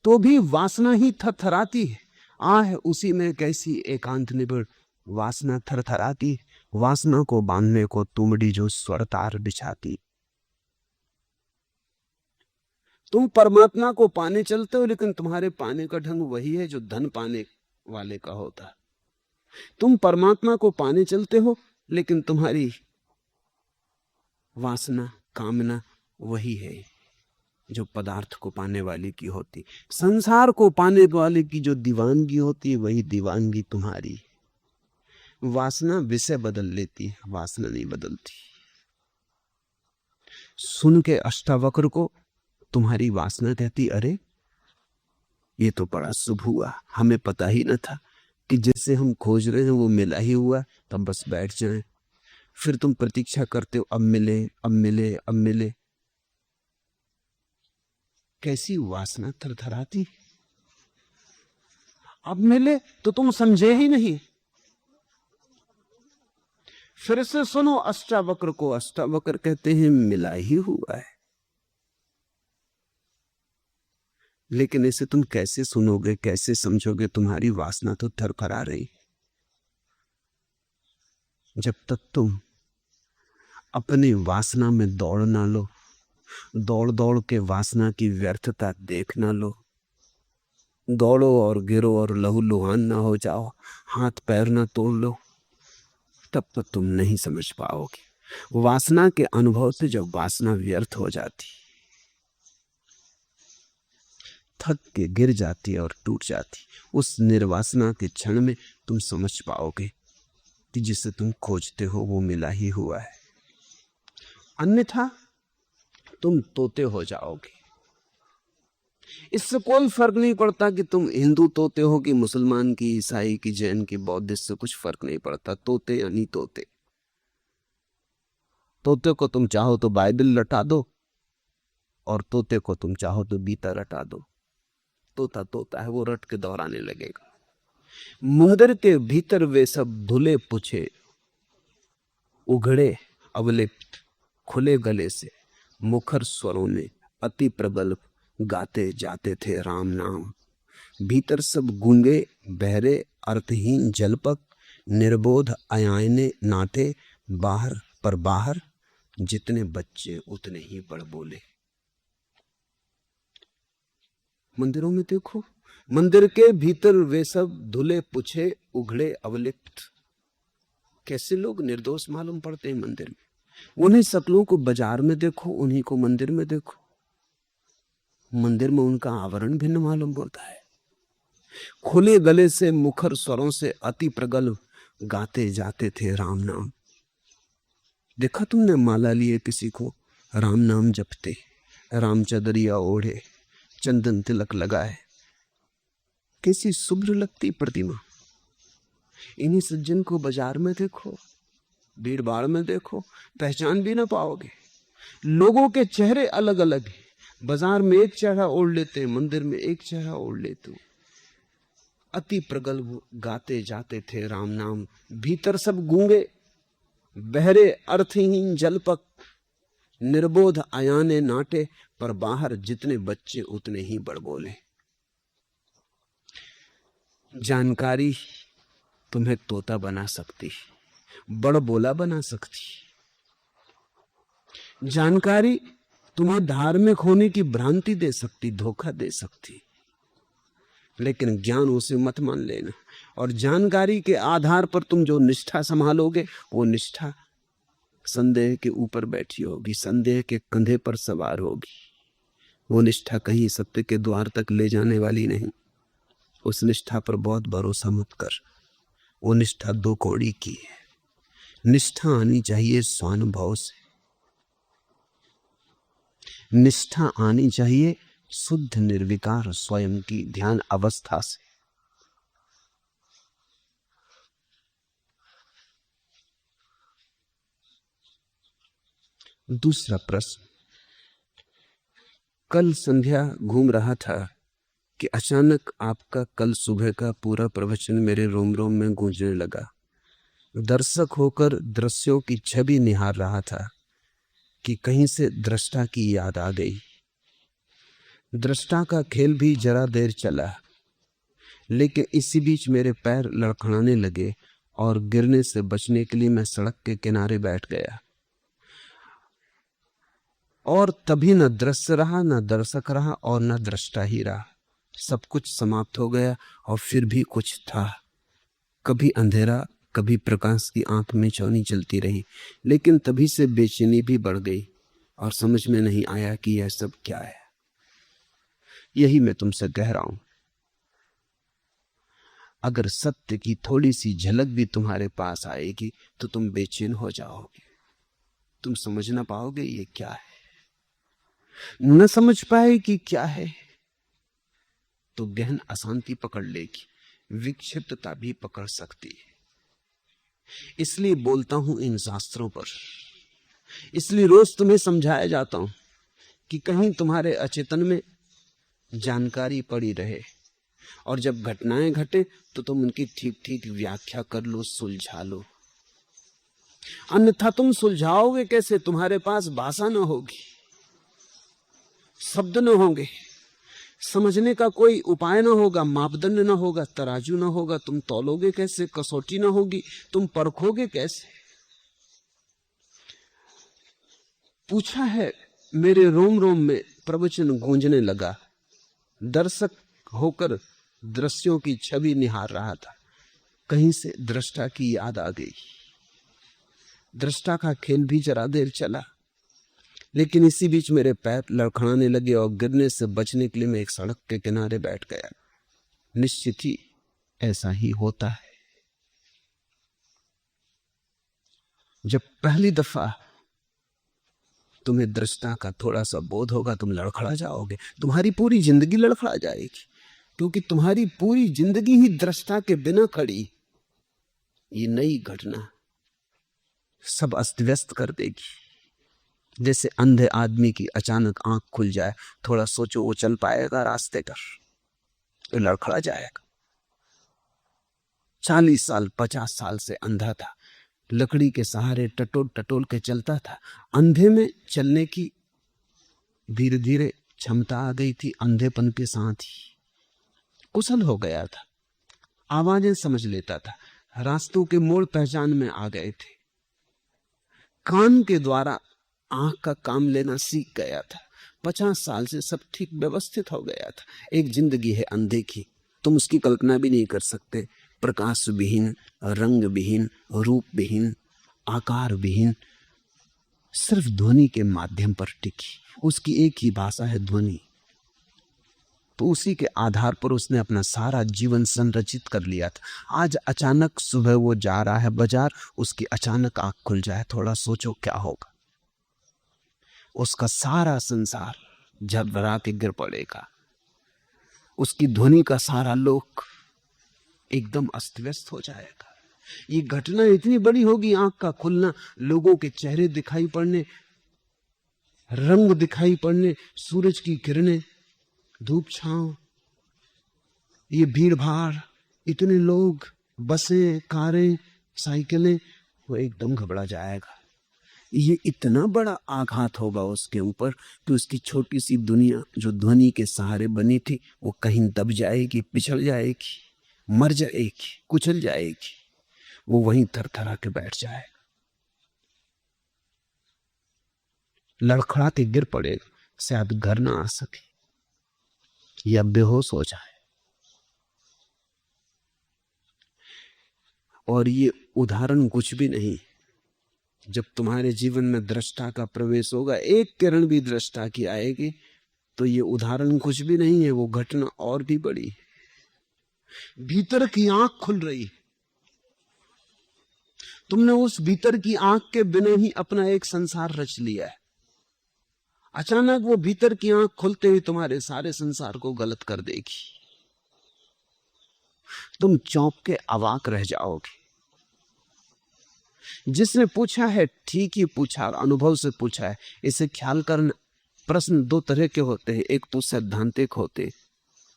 तो भी वासना ही थरथराती है। आह उसी में कैसी एकांत निबड़ वासना थरथराती। वासना को बांधने को तुमड़ी जो स्वरतार बिछाती। तुम परमात्मा को पाने चलते हो, लेकिन तुम्हारे पाने का ढंग वही है जो धन पाने वाले का होता है। तुम परमात्मा को पाने चलते हो, लेकिन तुम्हारी वासना कामना वही है जो पदार्थ को पाने वाले की होती। संसार को पाने वाले की जो दीवानगी होती है वही दीवानगी तुम्हारी। वासना विषय बदल लेती है, वासना नहीं बदलती। सुन के अष्टावक्र को तुम्हारी वासना कहती, अरे ये तो बड़ा शुभ हुआ, हमें पता ही न था कि जैसे हम खोज रहे हैं वो मिला ही हुआ, तब बस बैठ जाएं। फिर तुम प्रतीक्षा करते हो अब मिले, अब मिले, अब मिले। कैसी वासना थरथराती। अब मिले तो तुम समझे ही नहीं। फिर से सुनो अष्टावक्र को। अष्टावक्र कहते हैं मिला ही हुआ है। लेकिन इसे तुम कैसे सुनोगे, कैसे समझोगे? तुम्हारी वासना तो थरथरा रही। जब तक तुम अपनी वासना में दौड़ ना लो, दौड़ दौड़ के वासना की व्यर्थता देख ना लो, दौड़ो और गिरो और लहूलुहान ना हो जाओ, हाथ पैर ना तोड़ लो, तब तक तुम नहीं समझ पाओगे। वासना के अनुभव से जब वासना व्यर्थ हो जाती, थक के गिर जाती और टूट जाती, उस निर्वासना के क्षण में तुम समझ पाओगे कि जिसे तुम खोजते हो वो मिला ही हुआ है। अन्यथा तुम तोते हो जाओगे। इससे कोई फर्क नहीं पड़ता कि तुम हिंदू तोते हो कि मुसलमान की, ईसाई की, जैन की, बौद्ध, इससे कुछ फर्क नहीं पड़ता। तोते यानी तोते। तोते को तुम चाहो तो बाइबल लटा दो, और तोते को तुम चाहो तो बीता रटा दो, तोता तोता है, वो रट के दोहराने लगेगा। मुंदर के भीतर वे सब धुले पुछे, उघड़े अवलिप्त, खुले गले से मुखर स्वरों में अति प्रगल्भ गाते जाते थे राम नाम। भीतर सब गूंगे बहरे अर्थहीन जलपक, निर्बोध अयायने नाटे, बाहर पर बाहर जितने बच्चे उतने ही बड़ बोले। मंदिरों में देखो, मंदिर के भीतर वे सब धुले पुछे, उघड़े अवलिप्त। कैसे लोग निर्दोष मालूम पड़ते हैं मंदिर में। उन्हीं शकलों को बाजार में देखो, उन्हीं को मंदिर में देखो, मंदिर में उनका आवरण भिन्न मालूम होता है। खुले गले से मुखर स्वरों से अति प्रगल्भ गाते जाते थे राम नाम। देखा तुमने माला लिए किसी को राम नाम जपते, राम चदरिया ओढ़े, चंदन तिलक लगाए, कैसी शुभ्र लगती प्रतिमा। इन्हीं सज्जन को बाजार में देखो, भीड़ भाड़ में देखो, पहचान भी ना पाओगे। लोगों के चेहरे अलग अलग हैं, बाजार में एक चेहरा ओढ़ लेते, मंदिर में एक चेहरा ओढ़ लेते। अति प्रगल्भ गाते जाते थे राम नाम। भीतर सब गूंगे बहरे अर्थहीन जलपक, निर्बोध अयाने नाटे, पर बाहर जितने बच्चे उतने ही बड़ बोले। जानकारी तुम्हें तोता बना सकती, बड़ बोला बना सकती। जानकारी तुम्हें धार्मिक होने की भ्रांति दे सकती, धोखा दे सकती, लेकिन ज्ञान उसे मत मान लेना। और जानकारी के आधार पर तुम जो निष्ठा संभालोगे, वो निष्ठा संदेह के ऊपर बैठी होगी, संदेह के कंधे पर सवार होगी। वो निष्ठा कहीं सत्य के द्वार तक ले जाने वाली नहीं। उस निष्ठा पर बहुत भरोसा मत कर, वो निष्ठा दो कौड़ी की है। निष्ठा आनी चाहिए स्वानुभव से, निष्ठा आनी चाहिए शुद्ध निर्विकार स्वयं की ध्यान अवस्था से। दूसरा प्रश्न, कल संध्या घूम रहा था कि अचानक आपका कल सुबह का पूरा प्रवचन मेरे रोम रोम में गूंजने लगा। दर्शक होकर दृश्यों की छवि निहार रहा था कि कहीं से दृष्टा की याद आ गई। दृष्टा का खेल भी जरा देर चला, लेकिन इसी बीच मेरे पैर लड़खड़ाने लगे और गिरने से बचने के लिए मैं सड़क के किनारे बैठ गया। और तभी न दृश्य रहा, न दर्शक रहा और न दृष्टा ही रहा। सब कुछ समाप्त हो गया और फिर भी कुछ था। कभी अंधेरा, कभी प्रकाश की आंख में चौनी चलती रही, लेकिन तभी से बेचैनी भी बढ़ गई और समझ में नहीं आया कि यह सब क्या है। यही मैं तुमसे कह रहा हूं, अगर सत्य की थोड़ी सी झलक भी तुम्हारे पास आएगी तो तुम बेचैन हो जाओगे। तुम समझ ना पाओगे ये क्या है। न समझ पाए कि क्या है तो गहन अशांति पकड़ लेगी, विक्षिप्तता भी पकड़ सकती है। इसलिए बोलता हूं इन शास्त्रों पर, इसलिए रोज तुम्हें समझाया जाता हूं कि कहीं तुम्हारे अचेतन में जानकारी पड़ी रहे, और जब घटनाएं घटे तो तुम उनकी ठीक ठीक व्याख्या कर लो, सुलझा लो। अन्यथा तुम सुलझाओगे कैसे? तुम्हारे पास भाषा न होगी, शब्द न होंगे, समझने का कोई उपाय न होगा, मापदंड न होगा, तराजू न होगा। तुम तौलोगे कैसे? कसौटी न होगी, तुम परखोगे कैसे? पूछा है, मेरे रोम रोम में प्रवचन गूंजने लगा। दर्शक होकर दृश्यों की छवि निहार रहा था, कहीं से दृष्टा की याद आ गई। दृष्टा का खेल भी जरा देर चला, लेकिन इसी बीच मेरे पैर लड़खड़ाने लगे और गिरने से बचने के लिए मैं एक सड़क के किनारे बैठ गया। निश्चित ही ऐसा ही होता है। जब पहली दफा तुम्हें दृष्टा का थोड़ा सा बोध होगा, तुम लड़खड़ा जाओगे, तुम्हारी पूरी जिंदगी लड़खड़ा जाएगी, क्योंकि तुम्हारी पूरी जिंदगी ही दृष्टा के बिना खड़ी। ये नई घटना सब अस्त व्यस्त कर देगी। जैसे अंधे आदमी की अचानक आंख खुल जाए, थोड़ा सोचो वो चल पाएगा रास्ते पर? तो लड़खड़ा जाएगा। 40 साल 50 साल से अंधा था, लकड़ी के सहारे टटोल टटोल के चलता था। अंधे में चलने की धीरे धीरे क्षमता आ गई थी, अंधेपन के साथ ही कुशल हो गया था, आवाजें समझ लेता था, रास्तों के मोड़ पहचान में आ गए थे, कान के द्वारा आंख का काम लेना सीख गया था। 50 साल से सब ठीक व्यवस्थित हो गया था। एक जिंदगी है अंधे की, तुम उसकी कल्पना भी नहीं कर सकते। प्रकाश विहीन, रंग विहीन, रूप विहीन, आकार विहीन, सिर्फ ध्वनि के माध्यम पर टिकी। उसकी एक ही भाषा है, ध्वनि। तो उसी के आधार पर उसने अपना सारा जीवन संरचित कर लिया था। आज अचानक सुबह वो जा रहा है बाजार, उसकी अचानक आंख खुल जाए, थोड़ा सोचो क्या होगा। उसका सारा संसार झरझरा के गिर पड़ेगा, उसकी ध्वनि का सारा लोक एकदम अस्त व्यस्त हो जाएगा। ये घटना इतनी बड़ी होगी, आंख का खुलना, लोगों के चेहरे दिखाई पड़ने, रंग दिखाई पड़ने, सूरज की किरणें, धूप छांव, ये भीड़ भाड़, इतने लोग, बसें, कारें, साइकिलें, वो एकदम घबरा जाएगा। ये इतना बड़ा आघात होगा उसके ऊपर कि उसकी छोटी सी दुनिया जो ध्वनि के सहारे बनी थी, वो कहीं दब जाएगी, पिछड़ जाएगी, मर जाएगी, कुचल जाएगी। वो वहीं थरथरा के बैठ जाएगा, लड़खड़ाते गिर पड़ेगा, शायद घर ना आ सके या बेहोश हो जाए। और ये उदाहरण कुछ भी नहीं। जब तुम्हारे जीवन में दृष्टा का प्रवेश होगा, एक किरण भी दृष्टा की आएगी, तो ये उदाहरण कुछ भी नहीं है, वो घटना और भी बड़ी है। भीतर की आंख खुल रही, तुमने उस भीतर की आंख के बिना ही अपना एक संसार रच लिया है। अचानक वो भीतर की आंख खुलते ही तुम्हारे सारे संसार को गलत कर देगी। तुम चौंक के अवाक रह जाओगे। जिसने पूछा है ठीक ही पूछा, अनुभव से पूछा है। इसे ख्याल करना, प्रश्न दो तरह के होते हैं, एक तो सैद्धांतिक होते,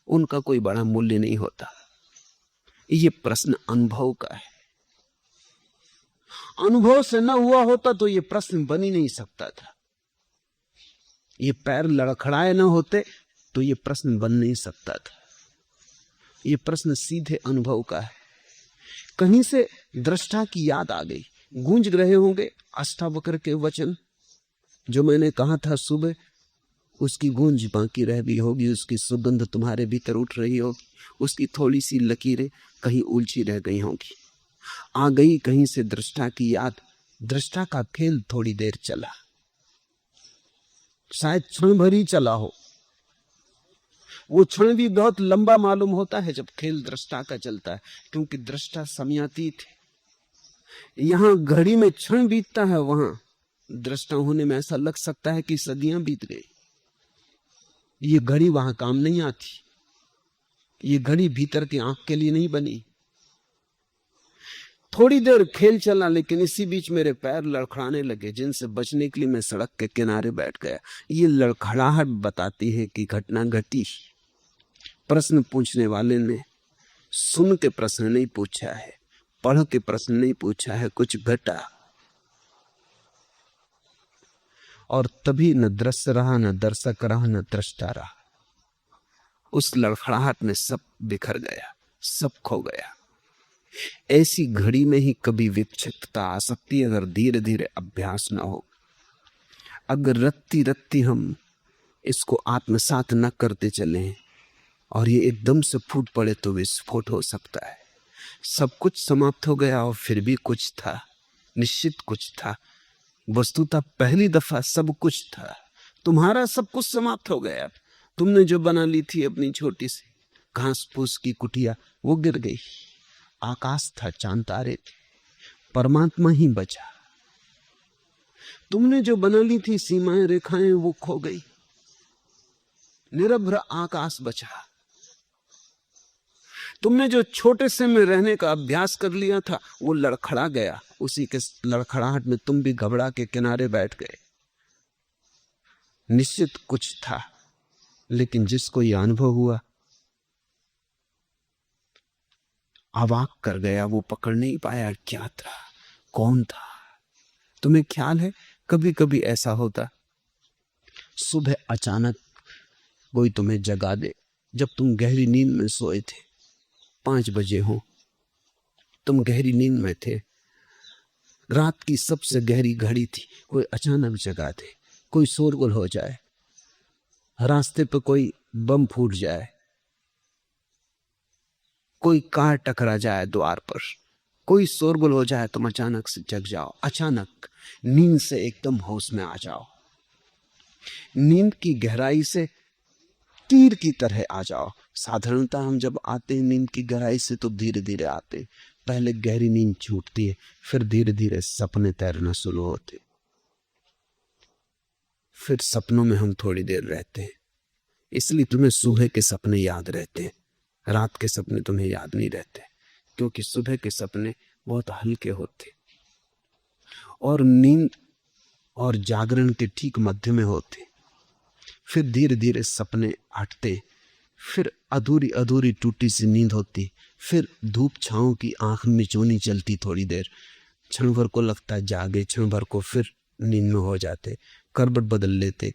उनका कोई बड़ा मूल्य नहीं होता। ये प्रश्न अनुभव का है। अनुभव से न हुआ होता तो ये प्रश्न बन ही नहीं सकता था। ये पैर लड़खड़ाए न होते तो ये प्रश्न बन नहीं सकता था। ये प्रश्न सीधे अनुभव का है। कहीं से दृष्टा की याद आ गई, गूंज रहे होंगे अष्टावक्र के वचन जो मैंने कहा था सुबह, उसकी गूंज बाकी रह गई होगी, उसकी सुगंध तुम्हारे भीतर उठ रही होगी, उसकी थोड़ी सी लकीरें कहीं उलझी रह गई होंगी। आ गई कहीं से दृष्टा की याद। दृष्टा का खेल थोड़ी देर चला, शायद क्षण भर ही चला हो। वो क्षण भी बहुत लंबा मालूम होता है जब खेल दृष्टा का चलता है, क्योंकि दृष्टा समयातीत है। यहां घड़ी में क्षण बीतता है, वहां दृष्टा होने में ऐसा लग सकता है कि सदियां बीत गई। ये घड़ी वहां काम नहीं आती। ये घड़ी भीतर की आंख के लिए नहीं बनी। थोड़ी देर खेल चला, लेकिन इसी बीच मेरे पैर लड़खड़ाने लगे, जिनसे बचने के लिए मैं सड़क के किनारे बैठ गया। ये लड़खड़ाहट बताती है कि घटना घटी। प्रश्न पूछने वाले ने सुन के प्रश्न नहीं पूछा है, पढ़ के प्रश्न नहीं पूछा है, कुछ घटा। और तभी न दृश्य रहा, न दर्शक रहा, न दृष्टा रहा। उस लड़खड़ाहट में सब बिखर गया, सब खो गया। ऐसी घड़ी में ही कभी विक्षिप्तता आ सकती है अगर धीरे धीरे अभ्यास ना हो। अगर रत्ती रत्ती हम इसको आत्मसात न करते चलें और ये एकदम से फूट पड़े तो विस्फोट हो सकता है। सब कुछ समाप्त हो गया और फिर भी कुछ था, निश्चित कुछ था। वस्तुतः पहली दफा सब कुछ था। तुम्हारा सब कुछ समाप्त हो गया। तुमने जो बना ली थी अपनी छोटी सी घास फूस की कुटिया, वो गिर गई। आकाश था, चांद तारे थे, परमात्मा ही बचा। तुमने जो बना ली थी सीमाएं रेखाएं, वो खो गई, निरभ्र आकाश बचा। तुमने जो छोटे से में रहने का अभ्यास कर लिया था, वो लड़खड़ा गया। उसी के लड़खड़ाहट में तुम भी घबरा के किनारे बैठ गए। निश्चित कुछ था, लेकिन जिसको यह अनुभव हुआ अवाक कर गया, वो पकड़ नहीं पाया क्या था, कौन था। तुम्हें ख्याल है कभी कभी ऐसा होता, सुबह अचानक कोई तुम्हें जगा दे, जब तुम गहरी नींद में सोए थे, 5 बजे हो, तुम गहरी नींद में थे, रात की सबसे गहरी घड़ी थी, कोई अचानक जगा दे, कोई शोरगुल हो जाए, रास्ते पे कोई बम फूट जाए, कोई कार टकरा जाए द्वार पर, कोई शोरगुल हो जाए, तुम अचानक से जग जाओ, अचानक नींद से एकदम होश में आ जाओ, नींद की गहराई से तीर की तरह आ जाओ। साधारणतः हम जब आते हैं नींद की गहराई से तो धीरे धीरे आते, पहले गहरी नींद छूटती है, फिर धीरे धीरे सपने तैरना शुरू होते, फिर सपनों में हम थोड़ी देर रहते हैं, इसलिए तुम्हें सुबह के सपने याद रहते हैं, रात के सपने तुम्हें याद नहीं रहते, क्योंकि सुबह के सपने बहुत हल्के होते और नींद और जागरण के ठीक मध्य में होते, फिर धीरे धीरे सपने हटते, फिर अधूरी अधूरी टूटी सी नींद होती, फिर धूप छांव की आंख में चोनी चलती थोड़ी देर, क्षण भर को लगता है जागे, क्षण भर को फिर नींद में हो जाते, करवट बदल लेते,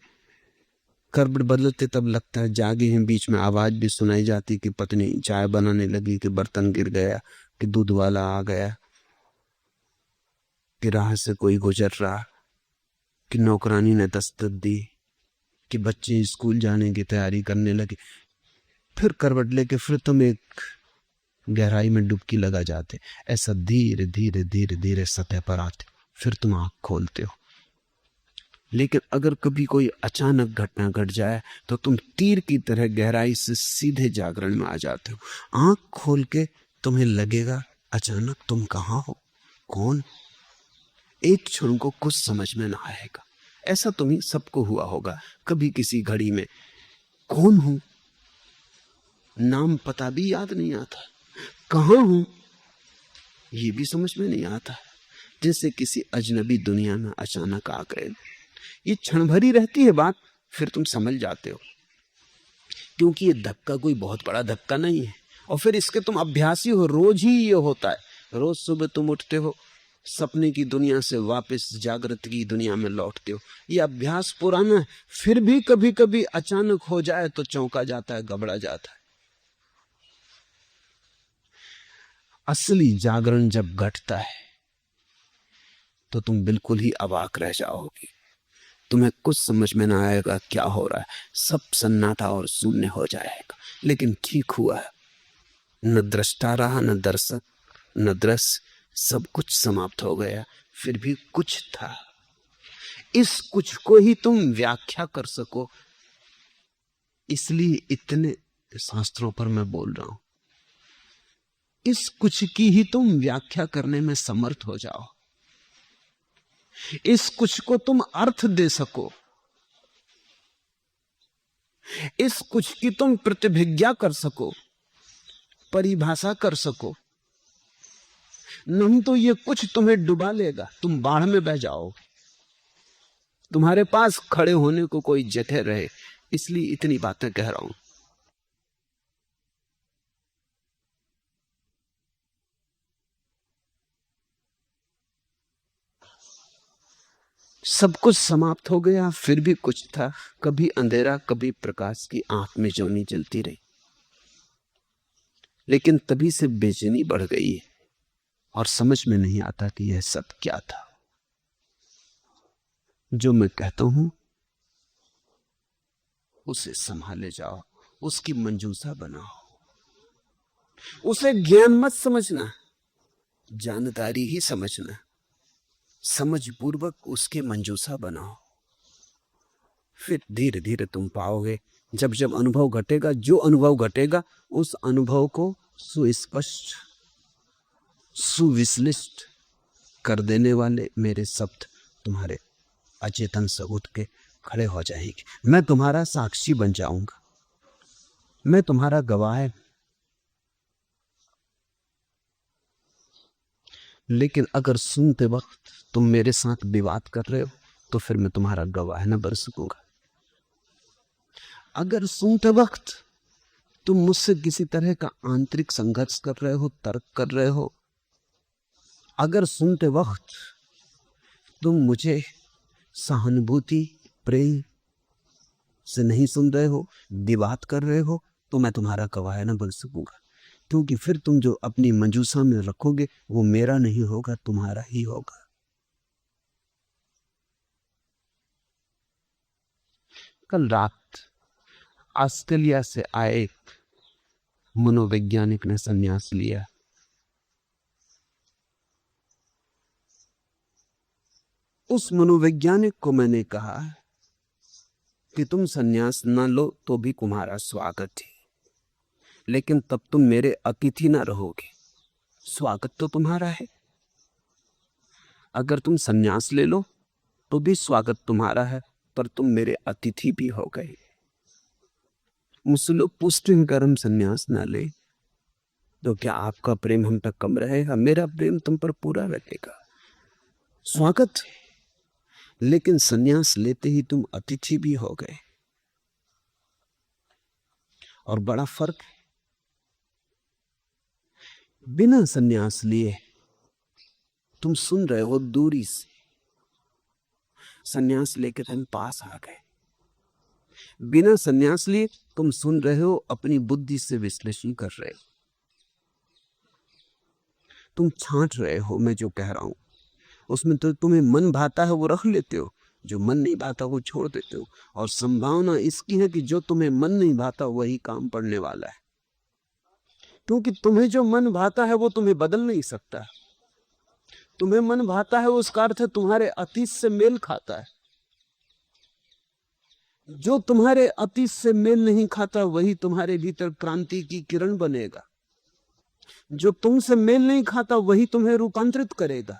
करवट बदलते तब लगता है जागे हैं, बीच में आवाज भी सुनाई जाती कि पत्नी चाय बनाने लगी, कि बर्तन गिर गया, कि दूध वाला आ गया, कि राह से कोई गुजर रहा, कि नौकरानी ने दस्तक दी, कि बच्चे स्कूल जाने की तैयारी करने लगे। फिर करवट लेके फिर तुम एक गहराई में डुबकी लगा जाते, ऐसा धीरे धीरे धीरे धीरे सतह पर आते, फिर तुम आंख खोलते हो। लेकिन अगर कभी कोई अचानक घटना घट जाए तो तुम तीर की तरह गहराई से सीधे जागरण में आ जाते हो। आंख खोल के तुम्हें लगेगा अचानक तुम कहाँ हो, कौन, एक क्षण को कुछ समझ में ना आएगा। ऐसा तुम्हें सबको हुआ होगा कभी किसी घड़ी में, कौन हूं, नाम पता भी याद नहीं आता, कहां हूं ये भी समझ में नहीं आता, जैसे किसी अजनबी दुनिया में अचानक आ गए। ये क्षण भरी रहती है बात, फिर तुम समझ जाते हो, क्योंकि ये धक्का कोई बहुत बड़ा धक्का नहीं है, और फिर इसके तुम अभ्यासी हो, रोज ही ये होता है। रोज सुबह तुम उठते हो, सपने की दुनिया से वापस जागृत की दुनिया में लौटते हो, ये अभ्यास पुराना है, फिर भी कभी कभी अचानक हो जाए तो चौंका जाता है, घबरा जाता है। असली जागरण जब घटता है तो तुम बिल्कुल ही अवाक रह जाओगे, तुम्हें कुछ समझ में ना आएगा क्या हो रहा है, सब सन्नाटा और शून्य हो जाएगा। लेकिन ठीक हुआ, न दृष्टा रहा, न दर्शक, न दृश्य, सब कुछ समाप्त हो गया, फिर भी कुछ था। इस कुछ को ही तुम व्याख्या कर सको, इसलिए इतने शास्त्रों पर मैं बोल रहा हूं, इस कुछ की ही तुम व्याख्या करने में समर्थ हो जाओ, इस कुछ को तुम अर्थ दे सको, इस कुछ की तुम प्रतिभिज्ञा कर सको, परिभाषा कर सको, नहीं तो ये कुछ तुम्हें डुबा लेगा, तुम बाढ़ में बह जाओगे। तुम्हारे पास खड़े होने को कोई जगह रहे, इसलिए इतनी बातें कह रहा हूं। सब कुछ समाप्त हो गया, फिर भी कुछ था, कभी अंधेरा कभी प्रकाश की आंख में जोनी जलती रही, लेकिन तभी से बेचैनी बढ़ गई है और समझ में नहीं आता कि यह सब क्या था। जो मैं कहता हूं उसे संभाले जाओ, उसकी मंजूसा बनाओ, उसे ज्ञान मत समझना, जानकारी ही समझना, समझपूर्वक उसके मंजूसा बनाओ। फिर धीरे धीरे तुम पाओगे, जब जब अनुभव घटेगा, जो अनुभव घटेगा उस अनुभव को सुस्पष्ट सुविश्लिष्ट कर देने वाले मेरे शब्द तुम्हारे अचेतन से उठ के खड़े हो जाएंगे। मैं तुम्हारा साक्षी बन जाऊंगा, मैं तुम्हारा गवाह। लेकिन अगर सुनते वक्त तुम मेरे साथ विवाद कर रहे हो तो फिर मैं तुम्हारा गवाह न बन सकूंगा। अगर सुनते वक्त तुम मुझसे किसी तरह का आंतरिक संघर्ष कर रहे हो, तर्क कर रहे हो, अगर सुनते वक्त तुम मुझे सहानुभूति प्रेम से नहीं सुन रहे हो, विवाद कर रहे हो, तो मैं तुम्हारा गवाह न बन सकूंगा। क्योंकि फिर तुम जो अपनी मंजूसा में रखोगे वो मेरा नहीं होगा, तुम्हारा ही होगा। कल रात ऑस्ट्रेलिया से आए एक मनोवैज्ञानिक ने संन्यास लिया। उस मनोवैज्ञानिक को मैंने कहा कि तुम संन्यास न लो तो भी तुम्हारा स्वागत है, लेकिन तब तुम मेरे अतिथि ना रहोगे। स्वागत तो तुम्हारा है। अगर तुम संन्यास ले लो तो भी स्वागत तुम्हारा है, पर तुम मेरे अतिथि भी हो गए। मुझसे लोग पूछते हैं अगर हम संन्यास ना ले तो क्या आपका प्रेम हम पर कम रहेगा? मेरा प्रेम तुम पर पूरा रहेगा। स्वागत, लेकिन संन्यास लेते ही तुम अतिथि भी हो गए। और बड़ा फर्क है। बिना संन्यास लिए तुम सुन रहे हो दूरी से, संन्यास लेकर हम पास आ गए। बिना संन्यास लिए तुम सुन रहे हो, अपनी बुद्धि से विश्लेषण कर रहे हो, तुम छांट रहे हो मैं जो कह रहा हूं। उसमें तो तुम्हें मन भाता है वो रख लेते हो, जो मन नहीं भाता वो छोड़ देते हो। और संभावना इसकी है कि जो तुम्हें मन नहीं भाता वही काम पड़ने वाला है, क्योंकि तुम्हें जो मन भाता है वो तुम्हें बदल नहीं सकता। तुम्हें मन भाता है उसका अर्थ है तुम्हारे अतीत से मेल खाता है। जो तुम्हारे अतीत से मेल नहीं खाता वही तुम्हारे भीतर क्रांति की किरण बनेगा। जो तुमसे मेल नहीं खाता वही तुम्हें रूपांतरित करेगा।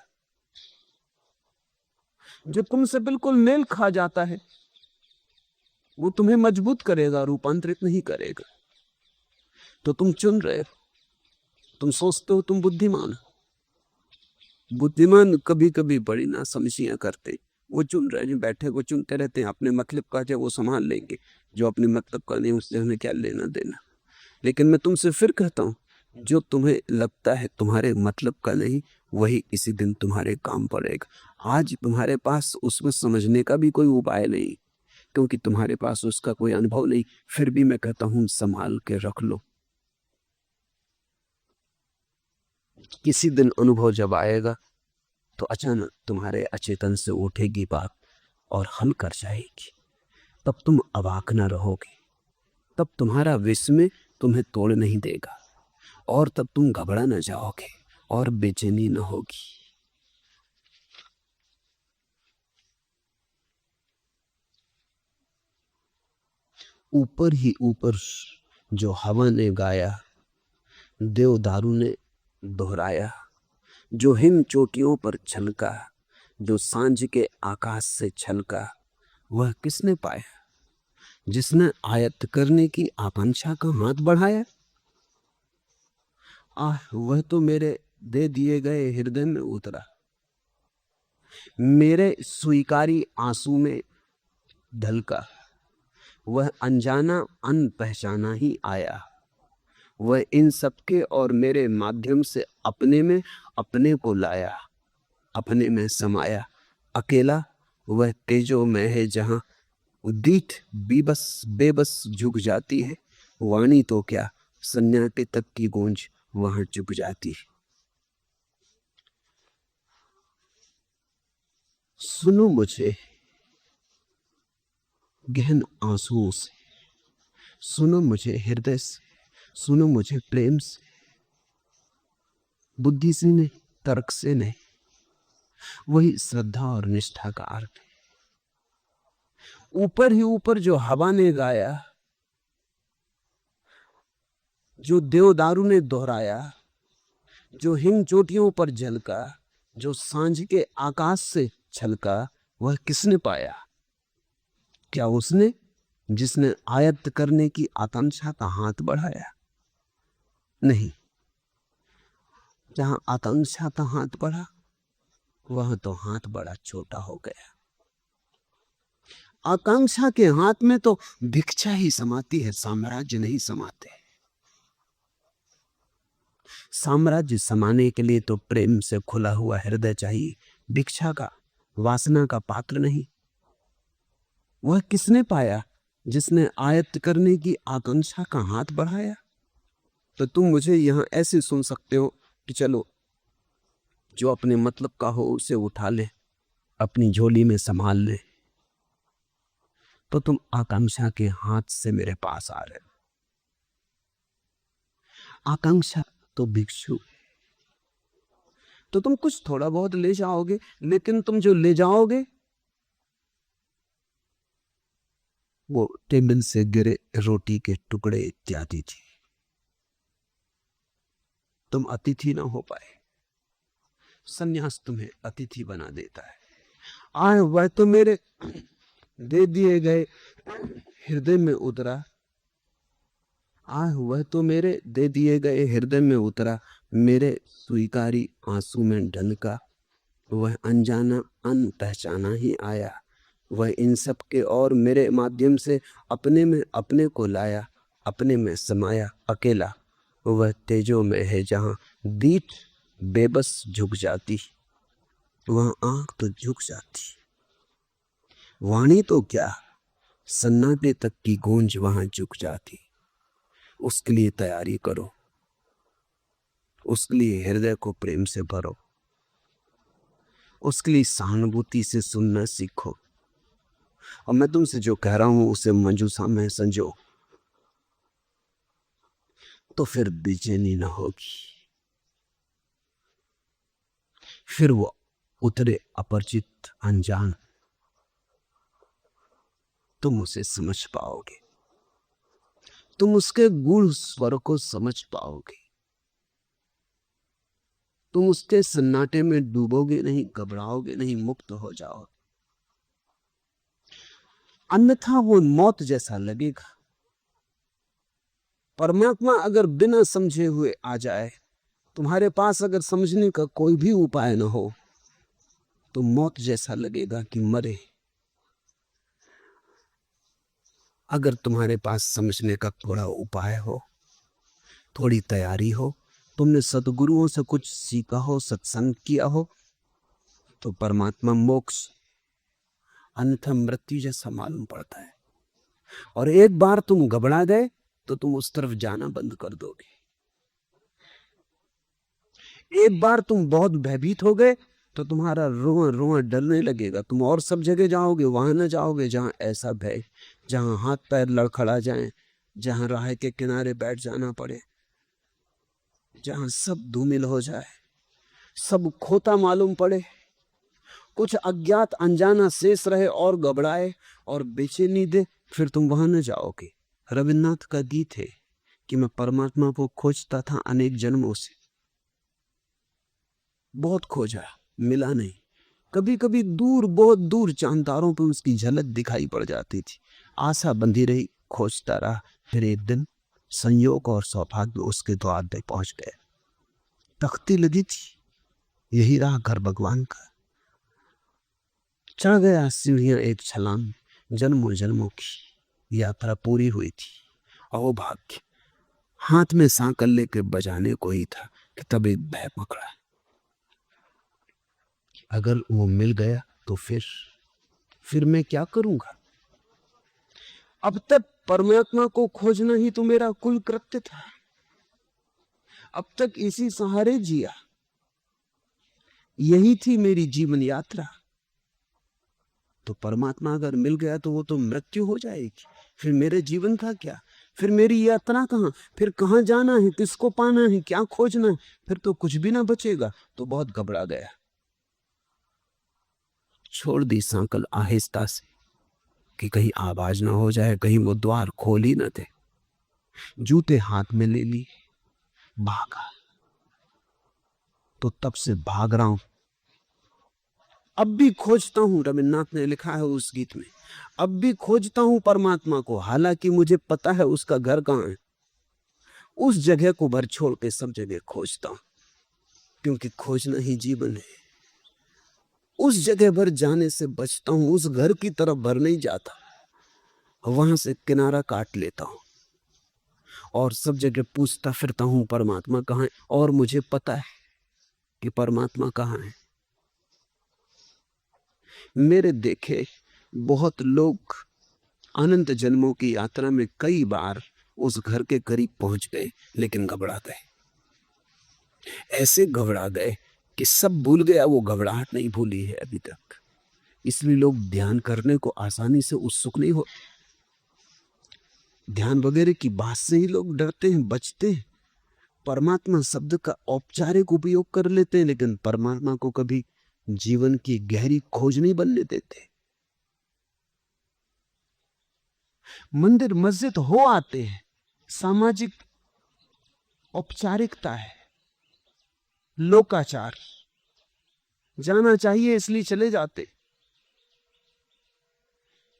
जो तुमसे बिल्कुल मेल खा जाता है वो तुम्हें मजबूत करेगा, रूपांतरित नहीं करेगा। तो तुम चुन रहे हो, तुम सोचते हो तुम बुद्धिमान हो। बुद्धिमान कभी कभी बड़ी नासमझियां करते, वो चुन रहे हैं, बैठे वो चुनते रहते हैं। अपने मतलब का जो वो संभाल लेंगे, जो अपने मतलब का नहीं उससे हमें क्या लेना देना। लेकिन मैं तुमसे फिर कहता हूं, जो तुम्हें लगता है तुम्हारे मतलब का नहीं वही किसी दिन तुम्हारे काम पड़ेगा। आज तुम्हारे पास उसमें समझने का भी कोई उपाय नहीं, क्योंकि तुम्हारे पास उसका कोई अनुभव नहीं। फिर भी मैं कहता हूं संभाल के रख लो। किसी दिन अनुभव जब आएगा तो अचानक तुम्हारे अचेतन से उठेगी बात और हल कर जाएगी। तब तुम अवाक न रहोगे, तब तुम्हारा विस्मय तुम्हें तोड़ नहीं देगा, और तब तुम घबरा न जाओगे और बेचैनी न होगी। ऊपर ही ऊपर जो हवा ने गाया, देवदारू ने दोहराया, जो हिम चोटियों पर छलका, जो सांझ के आकाश से छलका, वह किसने पाया? जिसने आयत्त करने की आकांक्षा का हाथ बढ़ाया। वह तो मेरे दे दिए गए हृदय में उतरा, मेरे स्वीकारी आंसू में ढलका। वह अनजाना अनपहचाना ही आया। वह इन सबके और मेरे माध्यम से अपने में अपने को लाया, अपने में समाया। अकेला वह तेजो में है जहां उद्दीत बेबस झुक जाती है। वाणी तो क्या, सन्नाटे तक की गूंज वहां चुप जाती है। सुनो मुझे गहन आंसुओं से, सुनो मुझे हृदय से, सुनो मुझे प्रेम से, बुद्धि से नहीं, तर्क से नहीं। वही श्रद्धा और निष्ठा का अर्थ है। ऊपर ही ऊपर जो हवा ने गाया, जो देवदारू ने दोहराया, जो हिम चोटियों पर झलका, जो सांझ के आकाश से छलका, वह किसने पाया? क्या उसने जिसने आयत्त करने की आकांक्षा का हाथ बढ़ाया? नहीं। जहां आकांक्षा का हाथ बढ़ा वहां तो हाथ बड़ा छोटा हो गया। आकांक्षा के हाथ में तो भिक्षा ही समाती है, साम्राज्य नहीं समाते। साम्राज्य समाने के लिए तो प्रेम से खुला हुआ हृदय चाहिए, भिक्षा का, वासना का पात्र नहीं। वह किसने पाया? जिसने आयत्त करने की आकांक्षा का हाथ बढ़ाया। तो तुम मुझे यहां ऐसे सुन सकते हो कि चलो जो अपने मतलब का हो उसे उठा ले, अपनी झोली में संभाल ले, तो तुम आकांक्षा के हाथ से मेरे पास आ रहे हो। आकांक्षा तो भिक्षु, तो तुम कुछ थोड़ा बहुत ले जाओगे, लेकिन तुम जो ले जाओगे वो टेबल से गिरे रोटी के टुकड़े इत्यादि थी। तुम अतिथि ना हो पाए। सन्यास तुम्हें अतिथि बना देता है। आए वह तो मेरे दे दिए गए हृदय में उतरा, आए वह तो मेरे दे दिए गए हृदय में उतरा, मेरे स्वीकारी आंसू में ढलका, वह अनजाना अनपहचाना ही आया, वह इन सब के और मेरे माध्यम से अपने में अपने को लाया, अपने में समाया अकेला। वह तेजो में है जहां दीठ बेबस झुक जाती, वहां आंख तो झुक जाती, वाणी तो क्या सन्नाटे तक की गूंज वहां झुक जाती। उसके लिए तैयारी करो, उसके लिए हृदय को प्रेम से भरो, उसके लिए सहानुभूति से सुनना सीखो। और मैं तुमसे जो कह रहा हूं उसे मंजूषा में संजो, तो फिर बेचैनी न होगी। फिर वो उतरे अपरिचित अनजान, तुम उसे समझ पाओगे, तुम उसके गूढ़ स्वर को समझ पाओगे, तुम उसके सन्नाटे में डूबोगे नहीं, घबराओगे नहीं, मुक्त हो जाओगे। अन्यथा वो मौत जैसा लगेगा। परमात्मा अगर बिना समझे हुए आ जाए, तुम्हारे पास अगर समझने का कोई भी उपाय न हो, तो मौत जैसा लगेगा कि मरे। अगर तुम्हारे पास समझने का थोड़ा उपाय हो, थोड़ी तैयारी हो, तुमने सद्गुरुओं से कुछ सीखा हो, सत्संग किया हो, तो परमात्मा मोक्ष अन्यथा मृत्यु जैसा मालूम पड़ता है। और एक बार तुम घबरा गए तो तुम उस तरफ जाना बंद कर दोगे। एक बार तुम बहुत भयभीत हो गए तो तुम्हारा रोआ रोआ डरने लगेगा। तुम और सब जगह जाओगे, वहां ना जाओगे जहां ऐसा भय, जहां हाथ पैर लड़खड़ा जाएं, जहां राह के किनारे बैठ जाना पड़े, जहां सब धूमिल हो जाए, सब खोता मालूम पड़े, कुछ अज्ञात अनजाना शेष रहे और घबराए और बेचैनी दे, फिर तुम वहां न जाओगे। रविन्द्रनाथ का गीत है कि मैं परमात्मा को खोजता था अनेक जन्मों से, बहुत खोजा, मिला नहीं। कभी कभी दूर, बहुत दूर चांद तारों पर उसकी झलक दिखाई पड़ जाती थी। आशा बंधी रही, खोजता रहा। फिर एक दिन संयोग और सौभाग्य उसके द्वार पे पहुंच गए। तख्ती लगी थी, यही रहा घर भगवान का। चढ़ गया सीढ़ियां एक छलांग, जन्मों जन्मों की यात्रा पूरी हुई थी। अहोभाग्य, हाथ में सांकल लेके बजाने को ही था कि तब एक भय पकड़ा। अगर वो मिल गया तो फिर मैं क्या करूंगा? अब तक परमात्मा को खोजना ही तो मेरा कुल कृत्य था। अब तक इसी सहारे जिया, यही थी मेरी जीवन यात्रा। तो परमात्मा अगर मिल गया तो वो तो मृत्यु हो जाएगी। फिर मेरे जीवन का क्या? फिर मेरी यात्रा कहां? फिर कहां जाना है? किसको पाना है? क्या खोजना है? फिर तो कुछ भी ना बचेगा। तो बहुत घबरा गया, छोड़ दी सांकल आहिस्ता से कि कहीं आवाज ना हो जाए, कहीं वो द्वार खोल ही ना दे। जूते हाथ में ले ली, भागा। तो तब से भाग रहा हूं, अब भी खोजता हूं। रविन्द्रनाथ ने लिखा है उस गीत में, अब भी खोजता हूं परमात्मा को, हालांकि मुझे पता है उसका घर कहां है। उस जगह को भर छोड़ के सब जगह खोजता हूं, क्योंकि खोजना ही जीवन है। उस जगह भर जाने से बचता हूं, उस घर की तरफ भर नहीं जाता, वहां से किनारा काट लेता हूं और सब जगह पूछता फिरता हूं परमात्मा कहाँ है। और मुझे पता है कि परमात्मा कहाँ है। मेरे देखे बहुत लोग अनंत जन्मों की यात्रा में कई बार उस घर के करीब पहुंच गए, लेकिन घबरा गए। ऐसे घबरा गए कि सब भूल गया, वो घबराहट नहीं भूली है अभी तक। इसलिए लोग ध्यान करने को आसानी से उत्सुक नहीं हो। ध्यान वगैरह की बात से ही लोग डरते हैं, बचते हैं। परमात्मा शब्द का औपचारिक उपयोग कर लेते हैं, लेकिन परमात्मा को कभी जीवन की गहरी खोज नहीं बनने देते। मंदिर मस्जिद हो आते हैं, सामाजिक औपचारिकता है, लोकाचार, जाना चाहिए इसलिए चले जाते,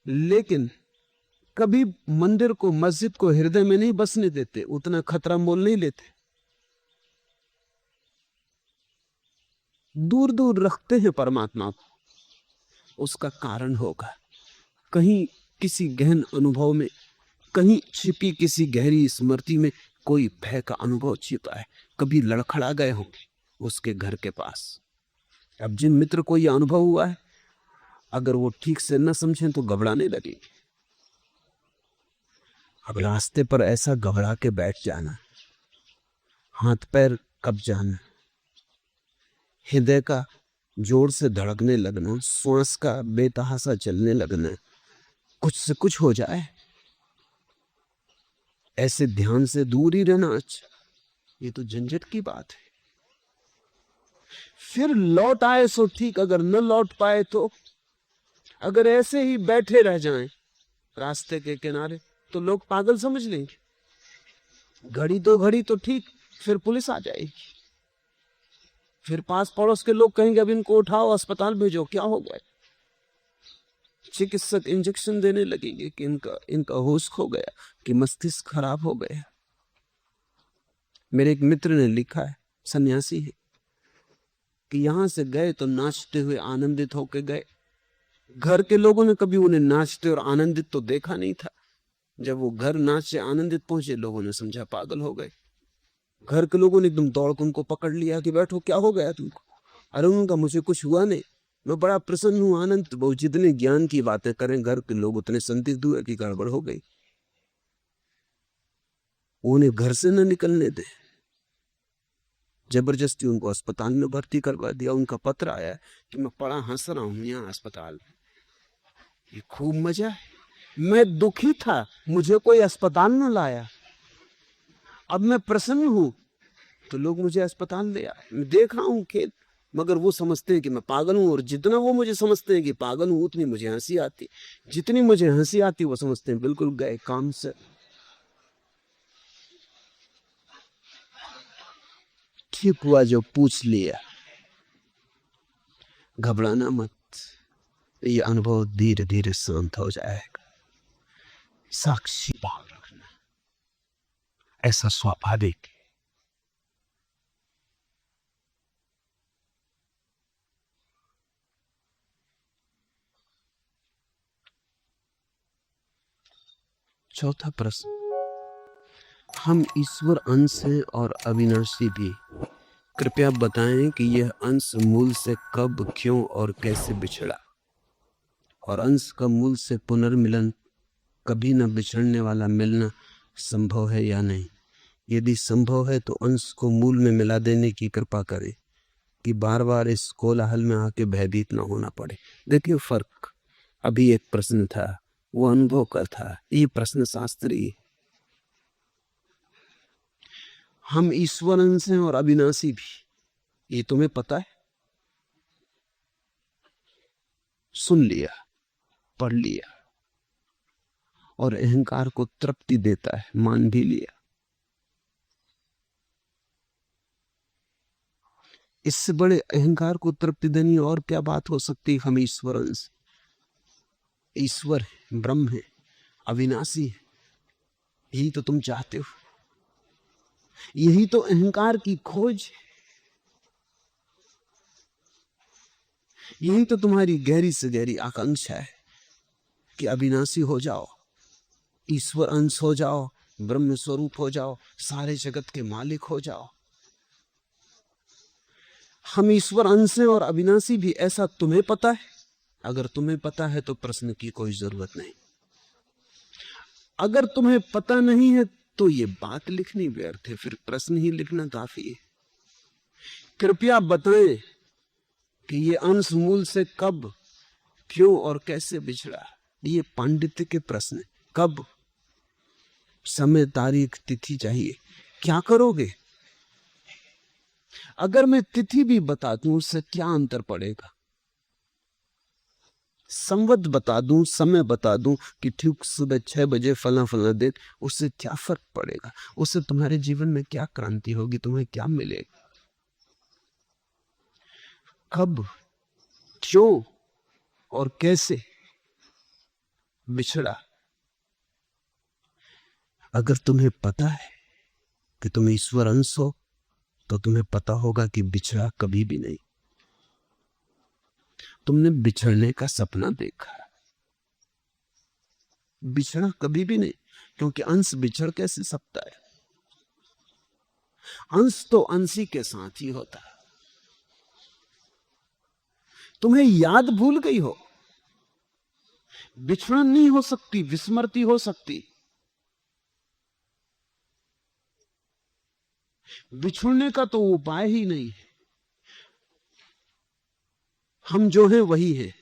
लेकिन कभी मंदिर को मस्जिद को हृदय में नहीं बसने देते, उतना खतरा मोल नहीं लेते, दूर दूर रखते हैं परमात्मा को। उसका कारण होगा कहीं किसी गहन अनुभव में, कहीं छिपी किसी गहरी स्मृति में कोई भय का अनुभव छिपा है। कभी लड़खड़ा गए होंगे उसके घर के पास। अब जिन मित्र को यह अनुभव हुआ है, अगर वो ठीक से न समझें तो घबराने लगे। अब रास्ते पर ऐसा घबरा के बैठ जाना, हाथ पैर कब जाना, हृदय का जोर से धड़कने लगना, श्वास का बेतहासा चलने लगना, कुछ से कुछ हो जाए, ऐसे ध्यान से दूर ही रहना अच्छा। ये तो झंझट की बात है। फिर लौट आए सो ठीक, अगर न लौट पाए तो, अगर ऐसे ही बैठे रह जाएं रास्ते के किनारे तो लोग पागल समझ लेंगे। घड़ी तो ठीक, फिर पुलिस आ जाएगी, फिर पास पड़ोस के लोग कहेंगे अब इनको उठाओ अस्पताल भेजो, क्या हो गया। चिकित्सक इंजेक्शन देने लगेंगे कि इनका होश खो गया, कि मस्तिष्क खराब हो गया। मेरे एक मित्र ने लिखा है, सन्यासी है, कि यहां से गए तो नाचते हुए आनंदित होके गए। घर के लोगों ने कभी उन्हें नाचते और आनंदित तो देखा नहीं था। जब वो घर नाच से आनंदित पहुंचे, लोगों ने समझा पागल हो गए। घर के लोगों ने एकदम दौड़ के उनको पकड़ लिया कि बैठो, क्या हो गया तुमको। अरे उनका मुझे कुछ हुआ नहीं, मैं बड़ा प्रसन्न हूं, आनंद। वो जितने ज्ञान की बातें करें घर के लोग, उतने संदिग्ध हुए कि गड़बड़ हो गई। उन्हें घर से न निकलने दे, जबरदस्ती उनको अस्पताल में भर्ती करवा दिया। उनका पत्र आया कि मैं बड़ा हंस रहा हूं यहाँ अस्पताल में, ये खूब मजा है। मैं दुखी था, मुझे कोई अस्पताल न लाया, अब मैं प्रसन्न हूं तो लोग मुझे अस्पताल ले आए। मैं देख रहा हूं खेत, मगर वो समझते हैं कि मैं पागल हूं, और जितना वो मुझे समझते हैं कि पागल हूं, उतनी मुझे हंसी आती। जितनी मुझे हंसी आती वो समझते हैं बिल्कुल गए काम से। ठीक हुआ जो पूछ लिया। घबराना मत, ये अनुभव धीरे धीरे शांत हो जाएगा। साक्षी भाव रखना, ऐसा स्वाभाविक है। चौथा प्रश्न, हम ईश्वर अंश हैं और अविनाशी भी। कृपया बताएं कि यह अंश मूल से कब, क्यों और कैसे बिछड़ा, और अंश का मूल से पुनर्मिलन, कभी न बिछड़ने वाला मिलना संभव है या नहीं। यदि संभव है तो अंश को मूल में मिला देने की कृपा करें कि बार बार इस कोलाहल में आके भयभीत न होना पड़े। देखिए फर्क, अभी एक प्रश्न था, वो अनुभव का था, ये प्रश्न शास्त्रीय। हम ईश्वर अंश हैं और अविनाशी भी, ये तुम्हें पता है, सुन लिया, पढ़ लिया, और अहंकार को तृप्ति देता है, मान भी लिया। इससे बड़े अहंकार को तृप्ति देनी और क्या बात हो सकती। हम ईश्वर अंश, ईश्वर है, ब्रह्म है, अविनाशी है, यही तो तुम चाहते हो, यही तो अहंकार की खोज। यही तो तुम्हारी गहरी से गहरी आकांक्षा है कि अविनाशी हो जाओ, ईश्वर अंश हो जाओ, ब्रह्म स्वरूप हो जाओ, सारे जगत के मालिक हो जाओ। हम ईश्वर अंश हैं और अविनाशी भी, ऐसा तुम्हें पता है? अगर तुम्हें पता है तो प्रश्न की कोई जरूरत नहीं। अगर तुम्हें पता नहीं है तो ये बात लिखनी व्यर्थ है, फिर प्रश्न ही लिखना काफी है। कृपया बताएं कि ये अंश मूल से कब, क्यों और कैसे बिछड़ा। ये पांडित्य के प्रश्न। कब, समय, तारीख, तिथि चाहिए। क्या करोगे? अगर मैं तिथि भी बता दूं उससे क्या अंतर पड़ेगा? संवत बता दूं, समय बता दूं कि ठीक सुबह 6 बजे फला फला दिन, उससे क्या फर्क पड़ेगा? उससे तुम्हारे जीवन में क्या क्रांति होगी? तुम्हें क्या मिलेगा? कब, क्यों और कैसे बिछड़ा? अगर तुम्हें पता है कि तुम ईश्वर अंश हो तो तुम्हें पता होगा कि बिछड़ा कभी भी नहीं। तुमने बिछड़ने का सपना देखा, बिछड़ा कभी भी नहीं, क्योंकि अंश बिछड़ कैसे सकता है? अंश तो अंशी के साथ ही होता है। तुम्हें याद भूल गई हो, बिछड़न नहीं हो सकती, विस्मृति हो सकती। बिछुड़ने का तो उपाय ही नहीं है। हम जो हैं वही हैं,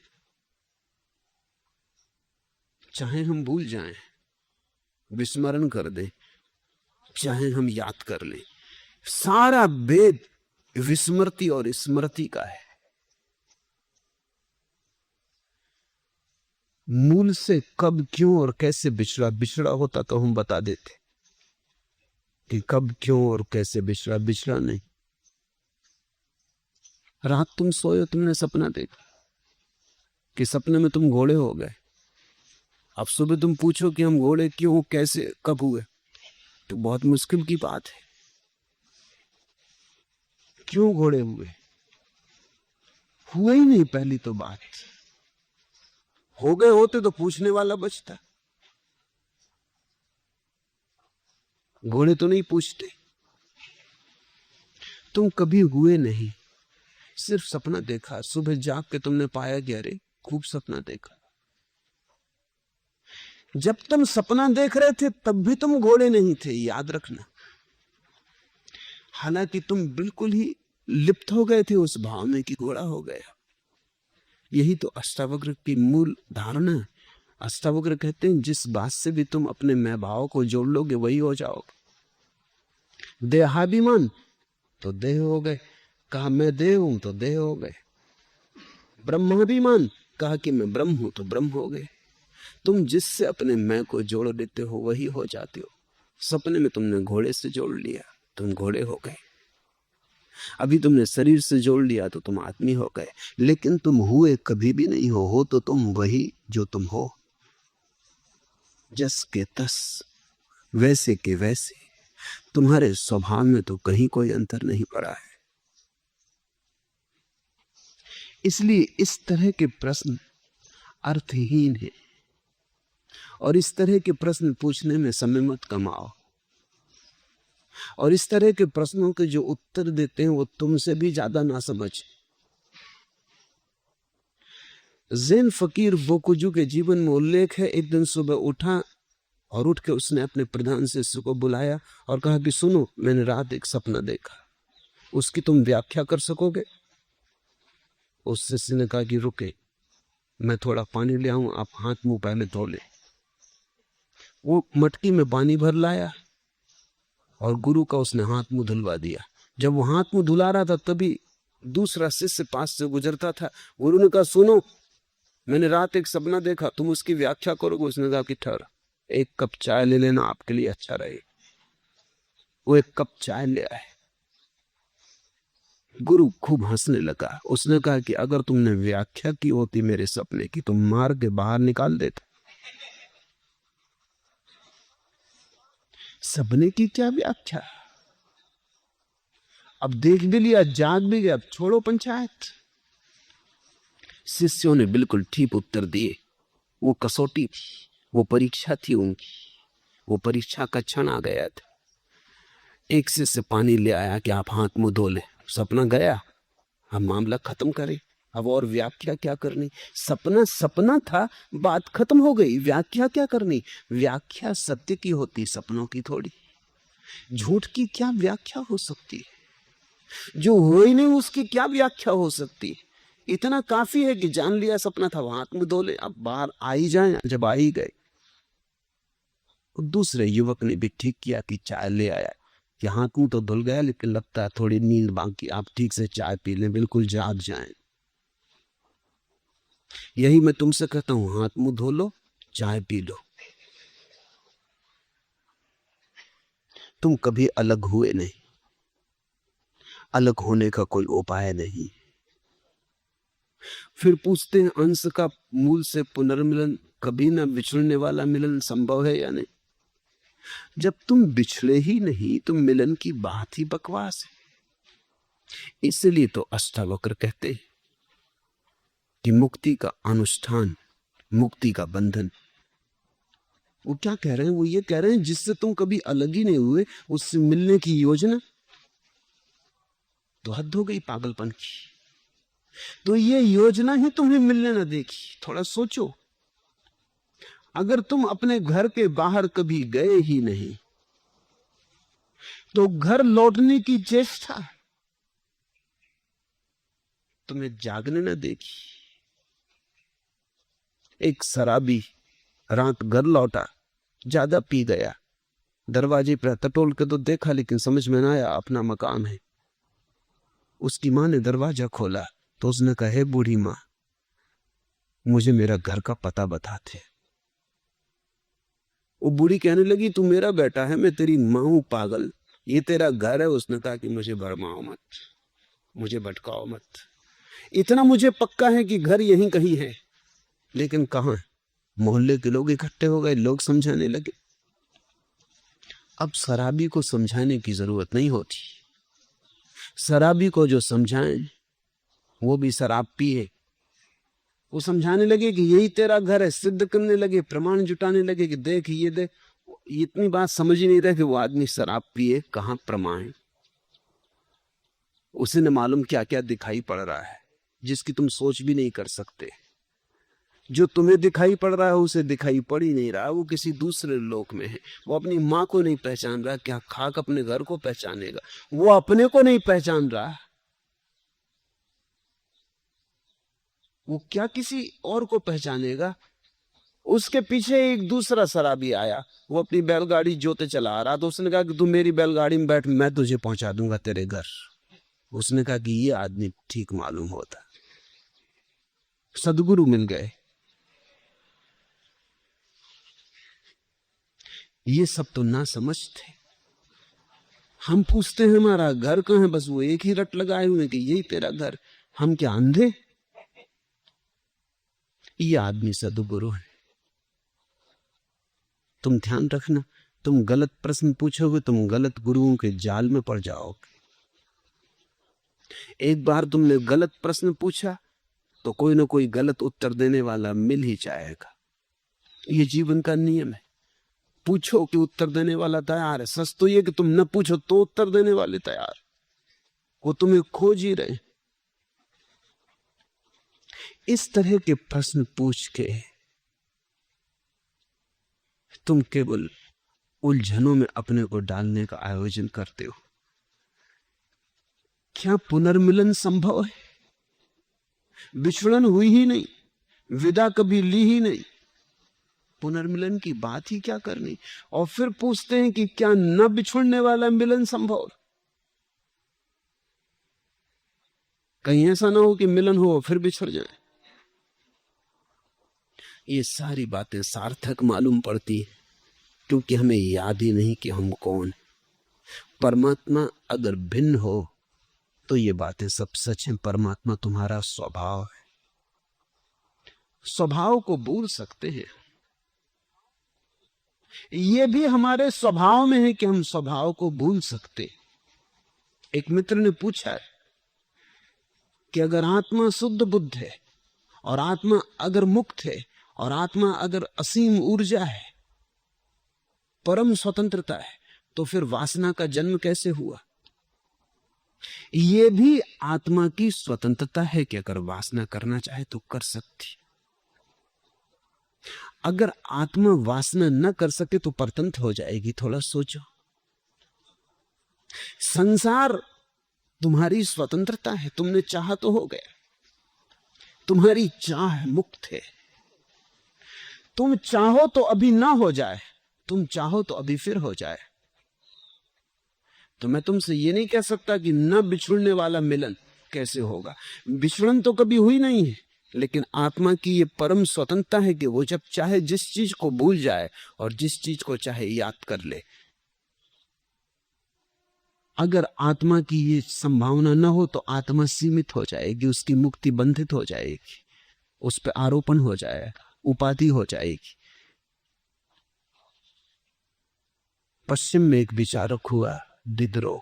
चाहे हम भूल जाएं, विस्मरण कर दें, चाहे हम याद कर लें। सारा भेद विस्मृति और स्मृति का है। मूल से कब, क्यों और कैसे बिछड़ा। बिछड़ा होता तो हम बता देते कि कब, क्यों और कैसे बिछड़ा। बिछड़ा नहीं। रात तुम सोए, तुमने सपना देखा कि सपने में तुम घोड़े हो गए। अब सुबह तुम पूछो कि हम घोड़े क्यों, कैसे, कब हुए, तो बहुत मुश्किल की बात है। क्यों घोड़े हुए? हुए ही नहीं। पहली तो बात, हो गए होते तो पूछने वाला बचता। घोड़े तो नहीं पूछते। तुम कभी हुए नहीं, सिर्फ सपना देखा। सुबह जाग के तुमने पाया कि अरे खूब सपना देखा। जब तुम सपना देख रहे थे तब भी तुम घोड़े नहीं थे, याद रखना। हालांकि तुम बिल्कुल ही लिप्त हो गए थे उस भाव में कि घोड़ा हो गया। यही तो अष्टावक्र की मूल धारणा है। अष्टावक्र कहते हैं जिस बात से भी तुम अपने मैं भाव को जोड़ लोगे वही हो जाओगे। देहाभिमान तो देह हो गए, कहा मैं देह हूं तो देह हो गए। ब्रह्माभिमान, कहा कि मैं ब्रह्म हूं तो ब्रह्म हो गए। तुम जिससे अपने मैं को जोड़ लेते हो वही हो जाते हो। सपने में तुमने घोड़े से जोड़ लिया, तुम घोड़े हो गए। अभी तुमने शरीर से जोड़ लिया तो तुम आदमी हो गए। लेकिन तुम हुए कभी भी नहीं हो तो तुम वही जो तुम हो। जस के तस, वैसे के वैसे। तुम्हारे स्वभाव में तो कहीं कोई अंतर नहीं पड़ा है। इसलिए इस तरह के प्रश्न अर्थहीन है, और इस तरह के प्रश्न पूछने में समय मत कमाओ। और इस तरह के प्रश्नों के जो उत्तर देते हैं वो तुमसे भी ज्यादा ना समझ। ज़ैन फकीर बोकुजू के जीवन में उल्लेख है, एक दिन सुबह उठा और उठ के उसने अपने प्रधान शिष्य को बुलाया और कहा कि सुनो, मैंने रात एक सपना देखा, उसकी तुम व्याख्या कर सकोगे? उस शिष्य ने कहा कि रुके, मैं थोड़ा पानी ले आऊं, आप हाथ मुंह पहले धो ले। वो मटकी में पानी भर लाया और गुरु का उसने हाथ मुंह धुलवा दिया। जब वो हाथ मुंह धुला रहा था तभी दूसरा शिष्य पास से गुजरता था। गुरु ने कहा सुनो, मैंने रात एक सपना देखा, तुम उसकी व्याख्या करोगे? उसने कहा कि ठहर, एक कप चाय ले लेना, आपके लिए अच्छा रहे। वो एक कप चाय ले आए। गुरु खूब हंसने लगा। उसने कहा कि अगर तुमने व्याख्या की होती मेरे सपने की तो मार के बाहर निकाल देता। सपने की क्या व्याख्या? अब देख भी लिया, जाग भी गया, अब छोड़ो पंचायत। शिष्यों ने बिल्कुल ठीक उत्तर दिए। वो कसौटी, वो परीक्षा थी उनकी, वो परीक्षा का क्षण आ गया था। एक शिष्य पानी ले आया कि आप हाथ मुंह धो लें। सपना गया, हम मामला खत्म करें। अब और व्याख्या क्या करनी? सपना सपना था, बात खत्म हो गई। व्याख्या क्या करनी? व्याख्या सत्य की होती, सपनों की थोड़ी। झूठ की क्या व्याख्या हो सकती है? जो हो ही नहीं उसकी क्या व्याख्या हो सकती है? इतना काफी है कि जान लिया सपना था, हाथ मुंह धो ले, अब बाहर आ ही जाए। जब आ ही गए, दूसरे युवक ने भी ठीक किया कि चाय ले आया कि हाथ मुंह तो धुल गया, लेकिन लगता है थोड़ी नींद बाकी, आप ठीक से चाय पी लें, बिल्कुल जाग जाएं। यही मैं तुमसे कहता हूं, हाथ मुंह धो लो, चाय पी लो। तुम कभी अलग हुए नहीं, अलग होने का कोई उपाय नहीं। फिर पूछते हैं, अंश का मूल से पुनर्मिलन, कभी ना बिछड़ने वाला मिलन संभव है या नहीं? जब तुम बिछड़े ही नहीं तो मिलन की बात ही बकवास है। इसलिए तो अष्टावक्र कहते हैं कि मुक्ति का अनुष्ठान, मुक्ति का बंधन। वो क्या कह रहे हैं? वो ये कह रहे हैं जिससे तुम कभी अलग ही नहीं हुए, उससे मिलने की योजना तो हद हो गई पागलपन की। तो ये योजना ही तुम्हें मिलने ना देखी। थोड़ा सोचो, अगर तुम अपने घर के बाहर कभी गए ही नहीं तो घर लौटने की चेष्टा तुम्हें जागने न देखी। एक शराबी रात घर लौटा, ज्यादा पी गया, दरवाजे पर टटोल के तो देखा, लेकिन समझ में ना आया अपना मकान है। उसकी मां ने दरवाजा खोला तो उसने कहा, हे बूढ़ी मां, मुझे मेरा घर का पता बताते। वो बूढ़ी कहने लगी, तू मेरा बेटा है, मैं तेरी मां हूं पागल, ये तेरा घर है। उसने कहा कि मुझे भरमाओ मत, मुझे भटकाओ मत। इतना मुझे पक्का है कि घर यहीं कहीं है, लेकिन कहां? मोहल्ले के लोग इकट्ठे हो गए, लोग समझाने लगे। अब शराबी को समझाने की जरूरत नहीं होती। शराबी को जो समझाएं वो भी शराब पिए। वो समझाने लगे कि यही तेरा घर है, सिद्ध करने लगे, प्रमाण जुटाने लगे कि देख ये देख। इतनी बात समझ ही नहीं रहे कि वो आदमी शराब पिए, कहां प्रमाण? उसे न मालूम क्या क्या दिखाई पड़ रहा है जिसकी तुम सोच भी नहीं कर सकते। जो तुम्हें दिखाई पड़ रहा है उसे दिखाई पड़ ही नहीं रहा, वो किसी दूसरे लोक में है। वो अपनी मां को नहीं पहचान रहा, क्या खाक अपने घर को पहचानेगा? वो अपने को नहीं पहचान रहा, वो क्या किसी और को पहचानेगा? उसके पीछे एक दूसरा शराबी आया, वो अपनी बैलगाड़ी जोते चला आ रहा, तो उसने कहा कि तू मेरी बैलगाड़ी में बैठ, मैं तुझे पहुंचा दूंगा तेरे घर। उसने कहा कि ये आदमी ठीक मालूम होता। सदगुरु मिल गए। ये सब तो ना समझते। हम पूछते हैं हमारा घर कहाँ है, बस वो एक ही रट लगाए हुए कि यही तेरा घर। हम क्या अंधे? ये आदमी सदगुरु है। तुम ध्यान रखना, तुम गलत प्रश्न पूछोगे, तुम गलत गुरुओं के जाल में पड़ जाओगे। एक बार तुमने गलत प्रश्न पूछा तो कोई ना कोई गलत उत्तर देने वाला मिल ही जाएगा। ये जीवन का नियम है। पूछो कि उत्तर देने वाला तैयार है। सच तो ये कि तुम न पूछो तो उत्तर देने वाले तैयार, वो तुम्हें खोज ही रहे। इस तरह के प्रश्न पूछ के तुम केवल उलझनों में अपने को डालने का आयोजन करते हो। क्या पुनर्मिलन संभव है? बिछड़न हुई ही नहीं, विदा कभी ली ही नहीं, पुनर्मिलन की बात ही क्या करनी? और फिर पूछते हैं कि क्या न बिछुड़ने वाला मिलन संभव? कहीं ऐसा ना हो कि मिलन हो फिर बिछड़ जाए। ये सारी बातें सार्थक मालूम पड़ती है क्योंकि हमें याद ही नहीं कि हम कौन। परमात्मा अगर भिन्न हो तो ये बातें सब सच हैं। परमात्मा तुम्हारा स्वभाव है। स्वभाव को भूल सकते हैं, ये भी हमारे स्वभाव में है कि हम स्वभाव को भूल सकते। एक मित्र ने पूछा कि अगर आत्मा शुद्ध बुद्ध है और आत्मा अगर मुक्त है, और आत्मा अगर असीम ऊर्जा है, परम स्वतंत्रता है, तो फिर वासना का जन्म कैसे हुआ? यह भी आत्मा की स्वतंत्रता है कि अगर वासना करना चाहे तो कर सकती। अगर आत्मा वासना न कर सके तो परतंत्र हो जाएगी। थोड़ा सोचो, संसार तुम्हारी स्वतंत्रता है, तुमने चाहा तो हो गया, तुम्हारी चाह मुक्त है। तुम चाहो तो अभी ना हो जाए, तुम चाहो तो अभी फिर हो जाए। तो मैं तुमसे ये नहीं कह सकता कि न बिछुड़ने वाला मिलन कैसे होगा। बिछड़न तो कभी हुई नहीं है, लेकिन आत्मा की ये परम स्वतंत्रता है कि वो जब चाहे जिस चीज को भूल जाए और जिस चीज को चाहे याद कर ले। अगर आत्मा की ये संभावना न हो तो आत्मा सीमित हो जाएगी, उसकी मुक्ति बंधित हो जाएगी, उस पर आरोपण हो जाएगा, उपाधि हो जाएगी। पश्चिम में एक विचारक हुआ डिडरो,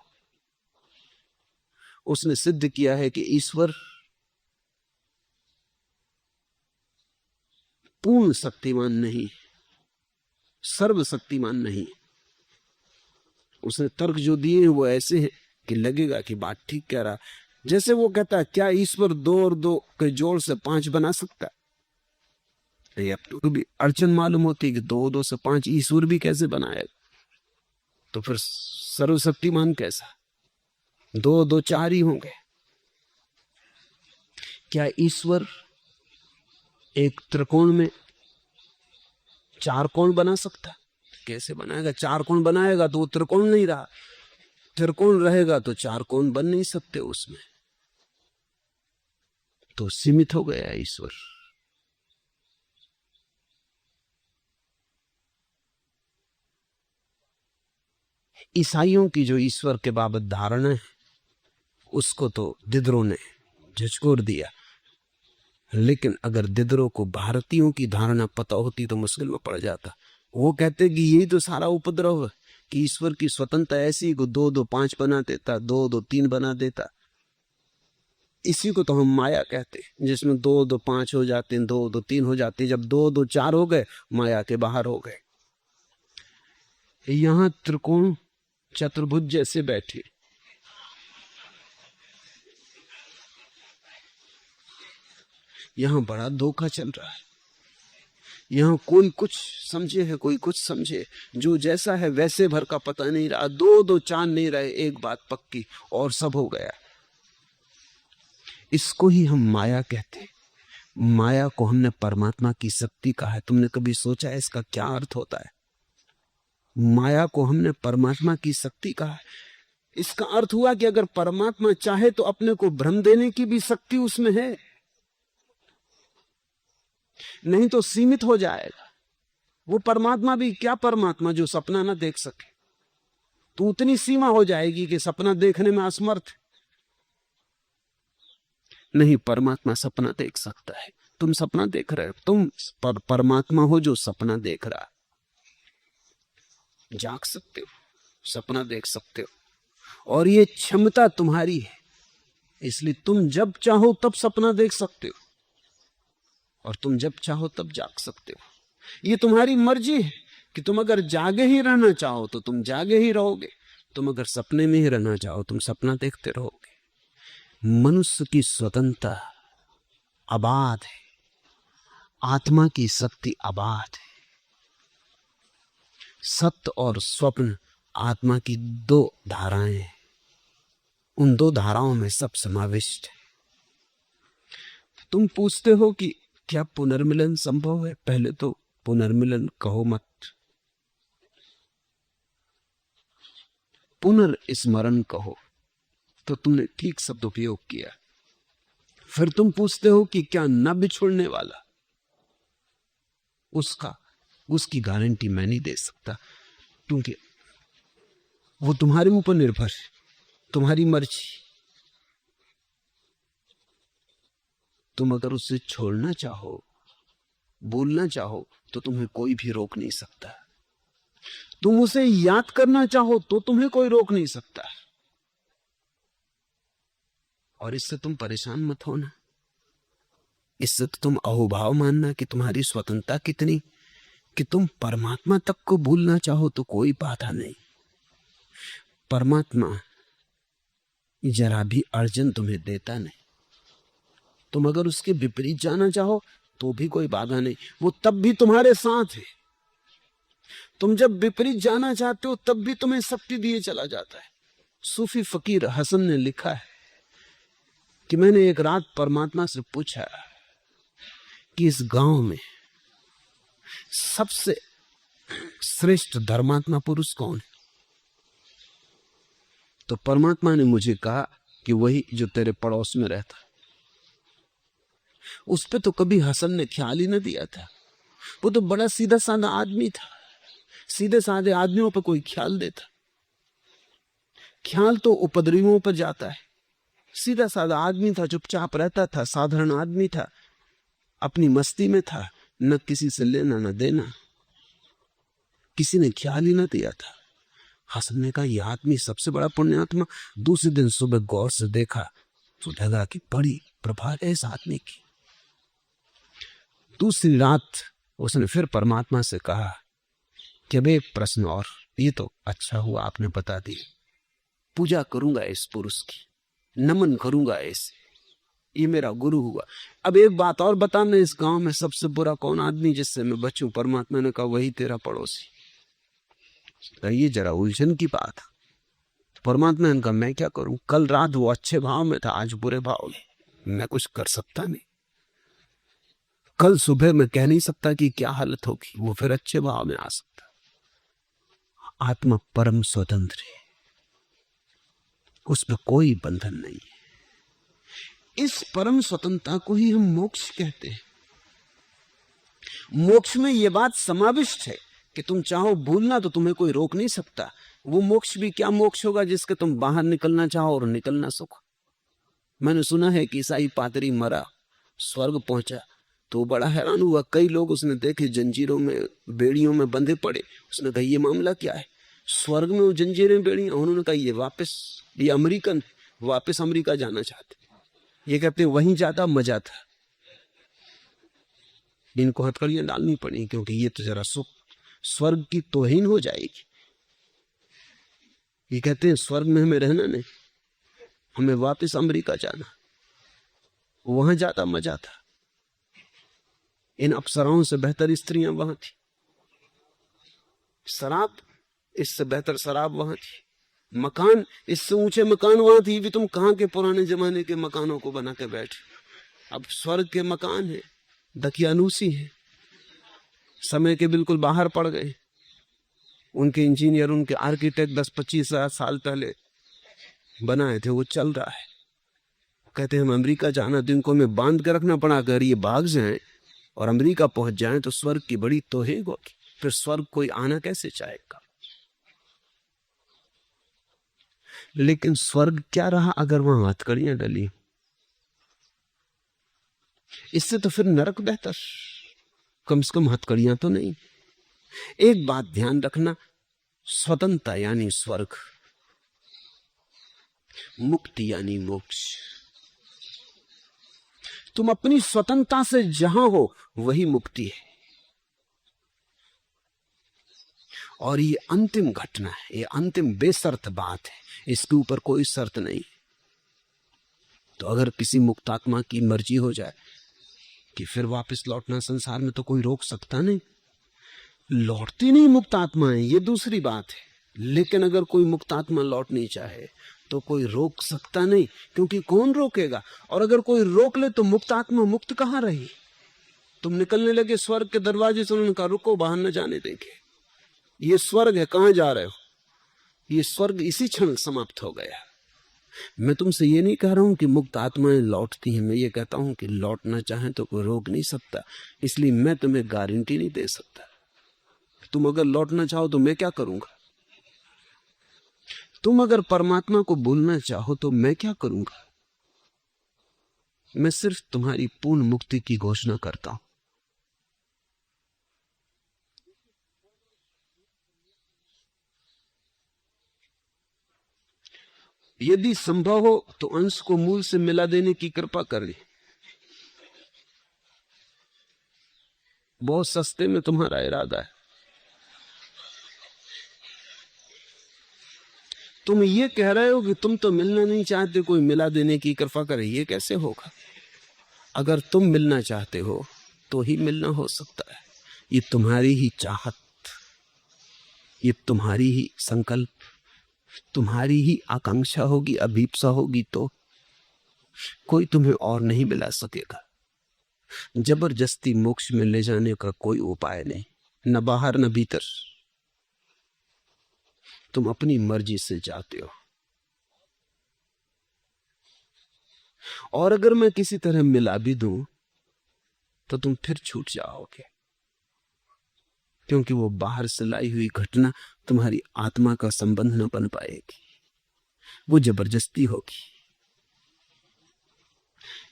उसने सिद्ध किया है कि ईश्वर पूर्ण शक्तिमान नहीं, सर्वशक्तिमान नहीं। उसने तर्क जो दिए हैं वो ऐसे हैं कि लगेगा कि बात ठीक कह रहा। जैसे वो कहता है, क्या ईश्वर 2 और 2 के जोड़ से 5 बना सकता है? अब तो भी अड़चन मालूम होती है कि 2 और 2 से 5 ईश्वर भी कैसे बनाएगा? तो फिर सर्वशक्तिमान कैसा? 2 और 2 4 ही होंगे। क्या ईश्वर एक त्रिकोण में 4 कोण बना सकता? कैसे बनाएगा? 4 कोण बनाएगा तो वो त्रिकोण नहीं रहा, त्रिकोण रहेगा तो 4 कोण बन नहीं सकते उसमें, तो सीमित हो गया ईश्वर। ईसाइयों की जो ईश्वर के बाबत धारणा है उसको तो दिदरो ने झिझकोर दिया, लेकिन अगर दिदरो को भारतीयों की धारणा पता होती तो मुश्किल में पड़ जाता। वो कहते कि यही तो सारा उपद्रव है कि ईश्वर की स्वतंत्रता ऐसी को 2 2 5 बना देता, 2 2 3 बना देता। इसी को तो हम माया कहते, जिसमें 2 2 5 हो जाते हैं, 2 2 3 हो जाते हैं। जब 2 2 4 हो गए, माया के बाहर हो गए। यहां त्रिकोण चतुर्भुज जैसे बैठे, यहां बड़ा धोखा चल रहा है। यहां कोई कुछ समझे है, कोई कुछ समझे, जो जैसा है वैसे भर का पता नहीं रहा। 2 2 चांद नहीं रहे, एक बात पक्की, और सब हो गया। इसको ही हम माया कहते। माया को हमने परमात्मा की शक्ति कहा है। तुमने कभी सोचा है इसका क्या अर्थ होता है? माया को हमने परमात्मा की शक्ति कहा है। इसका अर्थ हुआ कि अगर परमात्मा चाहे तो अपने को भ्रम देने की भी शक्ति उसमें है, नहीं तो सीमित हो जाएगा। वो परमात्मा भी क्या परमात्मा जो सपना ना देख सके, तो उतनी सीमा हो जाएगी कि सपना देखने में असमर्थ। नहीं, परमात्मा सपना देख सकता है। तुम सपना देख रहे हो, तुम परमात्मा हो जो सपना देख रहा। जाग सकते हो, सपना देख सकते हो, और ये क्षमता तुम्हारी है। इसलिए तुम जब चाहो तब सपना देख सकते हो, और तुम जब चाहो तब जाग सकते हो। ये तुम्हारी मर्जी है कि तुम अगर जागे ही रहना चाहो तो तुम जागे ही रहोगे, तुम अगर सपने में ही रहना चाहो तुम सपना देखते रहोगे। मनुष्य की स्वतंत्रता अबाध है, आत्मा की शक्ति अबाध है। सत्य और स्वप्न आत्मा की 2 धाराएं हैं, उन 2 धाराओं में सब समाविष्ट है। तुम पूछते हो कि क्या पुनर्मिलन संभव है? पहले तो पुनर्मिलन कहो मत, पुनर्स्मरण कहो, तो तुमने ठीक शब्द उपयोग किया। फिर तुम पूछते हो कि क्या न बिछुड़ने वाला? उसकी गारंटी मैं नहीं दे सकता, क्योंकि वो तुम्हारे ऊपर निर्भर है, तुम्हारी मर्जी। तुम अगर उसे छोड़ना चाहो, भूलना चाहो, तो तुम्हें कोई भी रोक नहीं सकता। तुम उसे याद करना चाहो तो तुम्हें कोई रोक नहीं सकता। और इससे तुम परेशान मत होना। इससे तो तुम अहोभाव मानना कि तुम्हारी स्वतंत्रता कितनी, कि तुम परमात्मा तक को भूलना चाहो तो कोई बाधा नहीं। परमात्मा जरा भी अर्जन तुम्हें देता नहीं। तुम अगर उसके विपरीत जाना चाहो तो भी कोई बाधा नहीं, वो तब भी तुम्हारे साथ है। तुम जब विपरीत जाना चाहते हो तब भी तुम्हें शक्ति दिए चला जाता है। सूफी फकीर हसन ने लिखा है कि मैंने एक रात परमात्मा से पूछा कि इस गांव में सबसे श्रेष्ठ धर्मात्मा पुरुष कौन है? तो परमात्मा ने मुझे कहा कि वही जो तेरे पड़ोस में रहता। उस पे तो कभी हसन ने ख्याल ही न दिया था। वो तो बड़ा सीधा साधा आदमी था। सीधे साधे आदमियों पर कोई ख्याल देता? ख्याल तो उपद्रवियों पर जाता है। सीधा साधा आदमी था, चुपचाप रहता था, साधारण आदमी था, अपनी मस्ती में था, न किसी से लेना न देना, किसी ने ख्याल ही न दिया था। हसन ने कहा यह आदमी सबसे बड़ा पुण्यात्मा। दूसरे दिन सुबह गौर से देखा तो लगा कि बड़ी प्रभा है इस आदमी की। दूसरी रात उसने फिर परमात्मा से कहा कि अब एक प्रश्न और, ये तो अच्छा हुआ आपने बता दी, पूजा करूंगा इस पुरुष की, नमन करूंगा इसे, ये मेरा गुरु हुआ। अब एक बात और बताना, इस गांव में सबसे बुरा कौन आदमी जिससे मैं बचूं? परमात्मा ने कहा वही तेरा पड़ोसी। ये जरा उलझन की बात। परमात्मा ने कहा मैं क्या करूं? कल रात वो अच्छे भाव में था, आज बुरे भाव में, मैं कुछ कर सकता नहीं। कल सुबह मैं कह नहीं सकता कि क्या हालत होगी, वो फिर अच्छे भाव में आ सकता। आत्मा परम स्वतंत्र है, उसमें कोई बंधन नहीं है। इस परम स्वतंत्रता को ही हम मोक्ष कहते हैं। मोक्ष में यह बात समाविष्ट है कि तुम चाहो भूलना तो तुम्हें कोई रोक नहीं सकता। वो मोक्ष भी क्या मोक्ष होगा जिसके तुम बाहर निकलना चाहो और निकल ना सको। मैंने सुना है कि ईसाई पादरी मरा, स्वर्ग पहुंचा, तो बड़ा हैरान हुआ। कई लोग उसने देखे जंजीरों में, बेड़ियों में बंधे पड़े। उसने कहा ये मामला क्या है? स्वर्ग में वो जंजीरें बेड़ियां। उन्होंने कहा ये वापस, ये अमेरिकन वापस अमेरिका जाना चाहते, ये कहते वहीं ज्यादा मजा था। इनको हथकड़ियां डालनी पड़ी क्योंकि ये तो जरा सुख स्वर्ग की तौहीन हो जाएगी। ये कहते हैं स्वर्ग में हमें रहना नहीं, हमें वापस अमेरिका जाना, वहां ज्यादा मजा था। इन अप्सराओं से बेहतर स्त्रियां वहां थी, शराब इससे बेहतर शराब वहां थी, मकान इससे ऊंचे मकान वहां थी। भी तुम कहां के पुराने जमाने के मकानों को बना के बैठे? अब स्वर्ग के मकान है, दकियानूसी है, समय के बिल्कुल बाहर पड़ गए। उनके इंजीनियर, उनके आर्किटेक्ट 10-25 साल पहले बनाए थे, वो चल रहा है। कहते हैं हम अमेरिका जाना, तो इनको हमें बांध कर रखना पड़ा। अगर ये भाग जाएं और अमेरिका पहुंच जाएं तो स्वर्ग की बड़ी तौहीन होगी, फिर स्वर्ग कोई आना कैसे चाहेगा? लेकिन स्वर्ग क्या रहा अगर वहां हथकड़ियां डली? इससे तो फिर नरक बेहतर, कम से कम हथकड़ियां तो नहीं। एक बात ध्यान रखना, स्वतंत्रता यानी स्वर्ग, मुक्ति यानी मोक्ष। तुम अपनी स्वतंत्रता से जहां हो वही मुक्ति है। और ये अंतिम घटना है, ये अंतिम बेशर्त बात है, इसके ऊपर कोई शर्त नहीं। तो अगर किसी मुक्तात्मा की मर्जी हो जाए कि फिर वापस लौटना संसार में, तो कोई रोक सकता नहीं। लौटती नहीं मुक्तात्माएं, ये दूसरी बात है। लेकिन अगर कोई मुक्तात्मा लौटनी चाहे तो कोई रोक सकता नहीं, क्योंकि कौन रोकेगा? और अगर कोई रोक ले तो मुक्तात्मा मुक्त कहां रही? तुम निकलने लगे स्वर्ग के दरवाजे से, उन्होंने कहा रुको, बाहर न जाने देंगे, ये स्वर्ग है, कहां जा रहे हो? ये स्वर्ग इसी क्षण समाप्त हो गया। मैं तुमसे ये नहीं कह रहा हूं कि मुक्त आत्माएं लौटती हैं, मैं ये कहता हूं कि लौटना चाहें तो कोई रोक नहीं सकता। इसलिए मैं तुम्हें गारंटी नहीं दे सकता। तुम अगर लौटना चाहो तो मैं क्या करूंगा? तुम अगर परमात्मा को भूलना चाहो तो मैं क्या करूंगा? मैं सिर्फ तुम्हारी पूर्ण मुक्ति की घोषणा करता हूं। यदि संभव हो तो अंश को मूल से मिला देने की कृपा कर ली। बहुत सस्ते में तुम्हारा इरादा है। तुम ये कह रहे हो कि तुम तो मिलना नहीं चाहते, कोई मिला देने की कृपा करे, ये कैसे होगा? अगर तुम मिलना चाहते हो तो ही मिलना हो सकता है। ये तुम्हारी ही चाहत, ये तुम्हारी ही संकल्प, तुम्हारी ही आकांक्षा होगी, अभीप्सा होगी, तो कोई तुम्हें और नहीं मिला सकेगा। जबरदस्ती मोक्ष में ले जाने का कोई उपाय नहीं, न बाहर न भीतर। तुम अपनी मर्जी से जाते हो। और अगर मैं किसी तरह मिला भी दूं तो तुम फिर छूट जाओगे, क्योंकि वो बाहर से लाई हुई घटना तुम्हारी आत्मा का संबंध न बन पाएगी, वो जबरदस्ती होगी।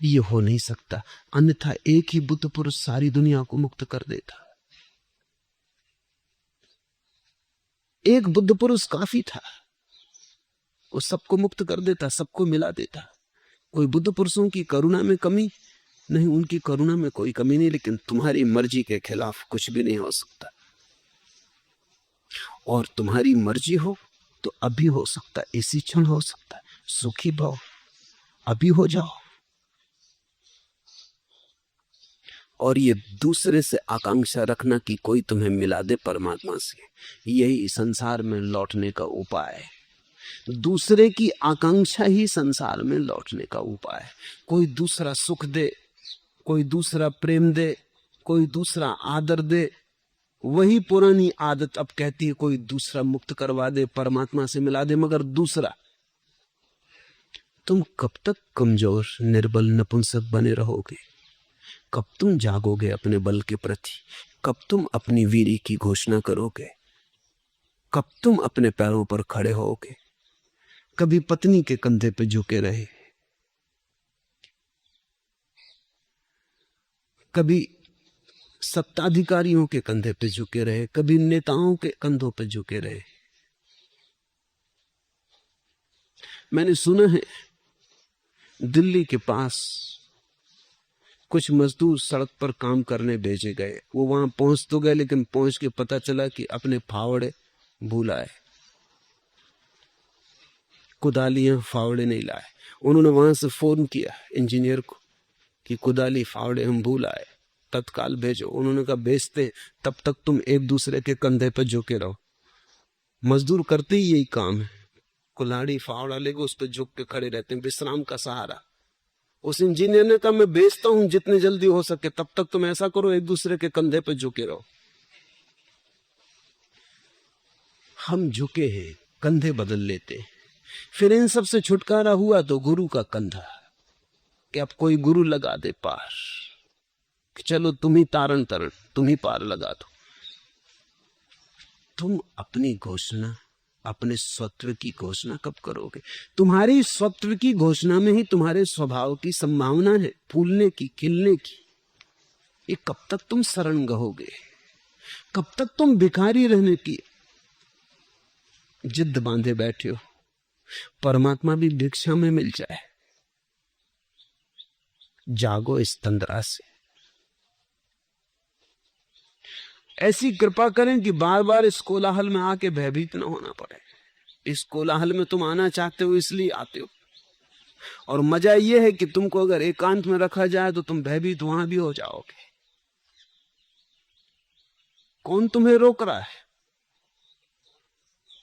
ये हो नहीं सकता, अन्यथा एक ही बुद्ध पुरुष सारी दुनिया को मुक्त कर देता। एक बुद्ध पुरुष काफी था, वो सबको मुक्त कर देता, सबको मिला देता। कोई बुद्ध पुरुषों की करुणा में कमी नहीं, उनकी करुणा में कोई कमी नहीं, लेकिन तुम्हारी मर्जी के खिलाफ कुछ भी नहीं हो सकता। और तुम्हारी मर्जी हो तो अभी हो सकता है, इसी क्षण हो सकता है। सुखी भव, अभी हो जाओ। और ये दूसरे से आकांक्षा रखना कि कोई तुम्हें मिला दे परमात्मा से, यही संसार में लौटने का उपाय है। दूसरे की आकांक्षा ही संसार में लौटने का उपाय है। कोई दूसरा सुख दे, कोई दूसरा प्रेम दे, कोई दूसरा आदर दे, वही पुरानी आदत अब कहती है कोई दूसरा मुक्त करवा दे, परमात्मा से मिला दे। मगर दूसरा, तुम कब तक कमजोर, निर्बल, नपुंसक बने रहोगे? कब तुम जागोगे अपने बल के प्रति? कब तुम अपनी वीरी की घोषणा करोगे? कब तुम अपने पैरों पर खड़े होगे? कभी पत्नी के कंधे पे झुके रहे, कभी सत्ताधिकारियों के कंधे पे झुके रहे, कभी नेताओं के कंधों पे झुके रहे। मैंने सुना है दिल्ली के पास कुछ मजदूर सड़क पर काम करने भेजे गए। वो वहां पहुंच तो गए, लेकिन पहुंच के पता चला कि अपने फावड़े भूल आए, कुदालियां फावड़े नहीं लाए। उन्होंने वहां से फोन किया इंजीनियर को कि कुदाली फावड़े हम भूल आए, तत्काल भेजो। उन्होंने कहा भेजते, तब तक तुम एक दूसरे के कंधे पर झुके रहो। मजदूर करते ही यही काम है, कुल्हाड़ी फावड़ा लेके उस पर झुक के खड़े रहते हैं, विश्राम का सहारा। उस इंजीनियर ने कहा मैं भेजता हूं जितने जल्दी हो सके, तब तक तुम ऐसा करो एक दूसरे के कंधे पर झुके रहो। हम झुके हैं, कंधे बदल लेते। फिर इन सब से छुटकारा हुआ तो गुरु का कंधा, कि अब कोई गुरु लगा दे पार, कि चलो तुम ही तारण तरण, तुम ही पार लगा दो। तुम अपनी घोषणा, अपने स्वत्व की घोषणा कब करोगे? तुम्हारी स्वत्व की घोषणा में ही तुम्हारे स्वभाव की संभावना है फूलने की, खिलने की। ये कब तक तुम शरण गहोगे? कब तक तुम भिखारी रहने की जिद बांधे बैठे हो? परमात्मा भी भिक्षा में मिल जाए। जागो इस तंद्रा से। ऐसी कृपा करें कि बार बार इस कोलाहल में आके भयभीत न होना पड़े। इस कोलाहल में तुम आना चाहते हो इसलिए आते हो, और मजा यह है कि तुमको अगर एकांत में रखा जाए तो तुम भयभीत वहां भी हो जाओगे। कौन तुम्हें रोक रहा है?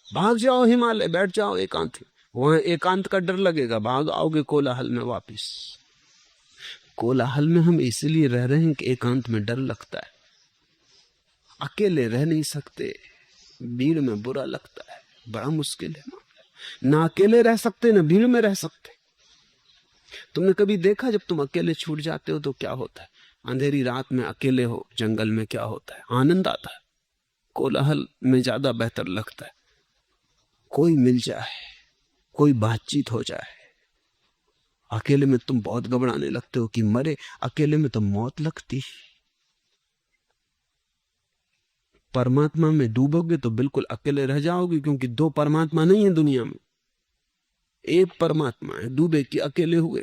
भाग जाओ हिमालय, बैठ जाओ एकांत में, वहां एकांत का डर लगेगा, भाग आओगे कोलाहल में वापिस। कोलाहल में हम इसलिए रह रहे हैं कि एकांत में डर लगता है। अकेले रह नहीं सकते, भीड़ में बुरा लगता है, बड़ा मुश्किल है। ना अकेले रह सकते ना भीड़ में रह सकते। तुमने कभी देखा जब तुम अकेले छूट जाते हो तो क्या होता है? अंधेरी रात में अकेले हो जंगल में, क्या होता है? आनंद आता है। कोलाहल में ज्यादा बेहतर लगता है कोई मिल जाए, कोई बातचीत हो जाए। अकेले में तुम बहुत घबराने लगते हो कि मरे, अकेले में तो मौत लगती। परमात्मा में डूबोगे तो बिल्कुल अकेले रह जाओगे, क्योंकि दो परमात्मा नहीं है दुनिया में, एक परमात्मा है। डूबे कि अकेले हुए।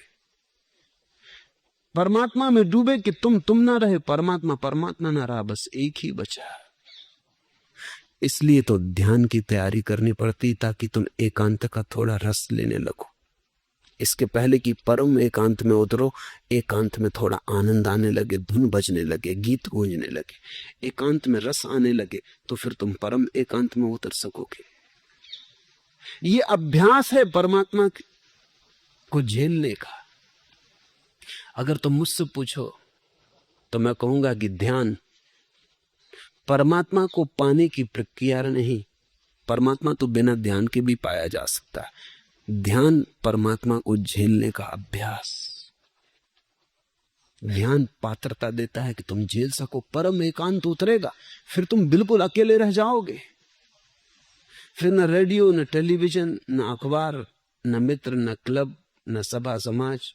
परमात्मा में डूबे कि तुम ना रहे, परमात्मा परमात्मा ना रहा, बस एक ही बचा। इसलिए तो ध्यान की तैयारी करनी पड़ती, ताकि तुम एकांत का थोड़ा रस लेने लगो। इसके पहले कि परम एकांत में उतरो, एकांत में थोड़ा आनंद आने लगे, धुन बजने लगे, गीत गूंजने लगे, एकांत में रस आने लगे, तो फिर तुम परम एकांत में उतर सकोगे। ये अभ्यास है परमात्मा को झेलने का। अगर तुम मुझसे पूछो तो मैं कहूंगा कि ध्यान परमात्मा को पाने की प्रक्रिया नहीं। परमात्मा तो बिना ध्यान के भी पाया जा सकता है। ध्यान परमात्मा को झेलने का अभ्यास। ध्यान पात्रता देता है कि तुम झेल सको। परम एकांत उतरेगा, फिर तुम बिल्कुल अकेले रह जाओगे। फिर न रेडियो, न टेलीविजन, न अखबार, न मित्र, न क्लब, न सभा समाज,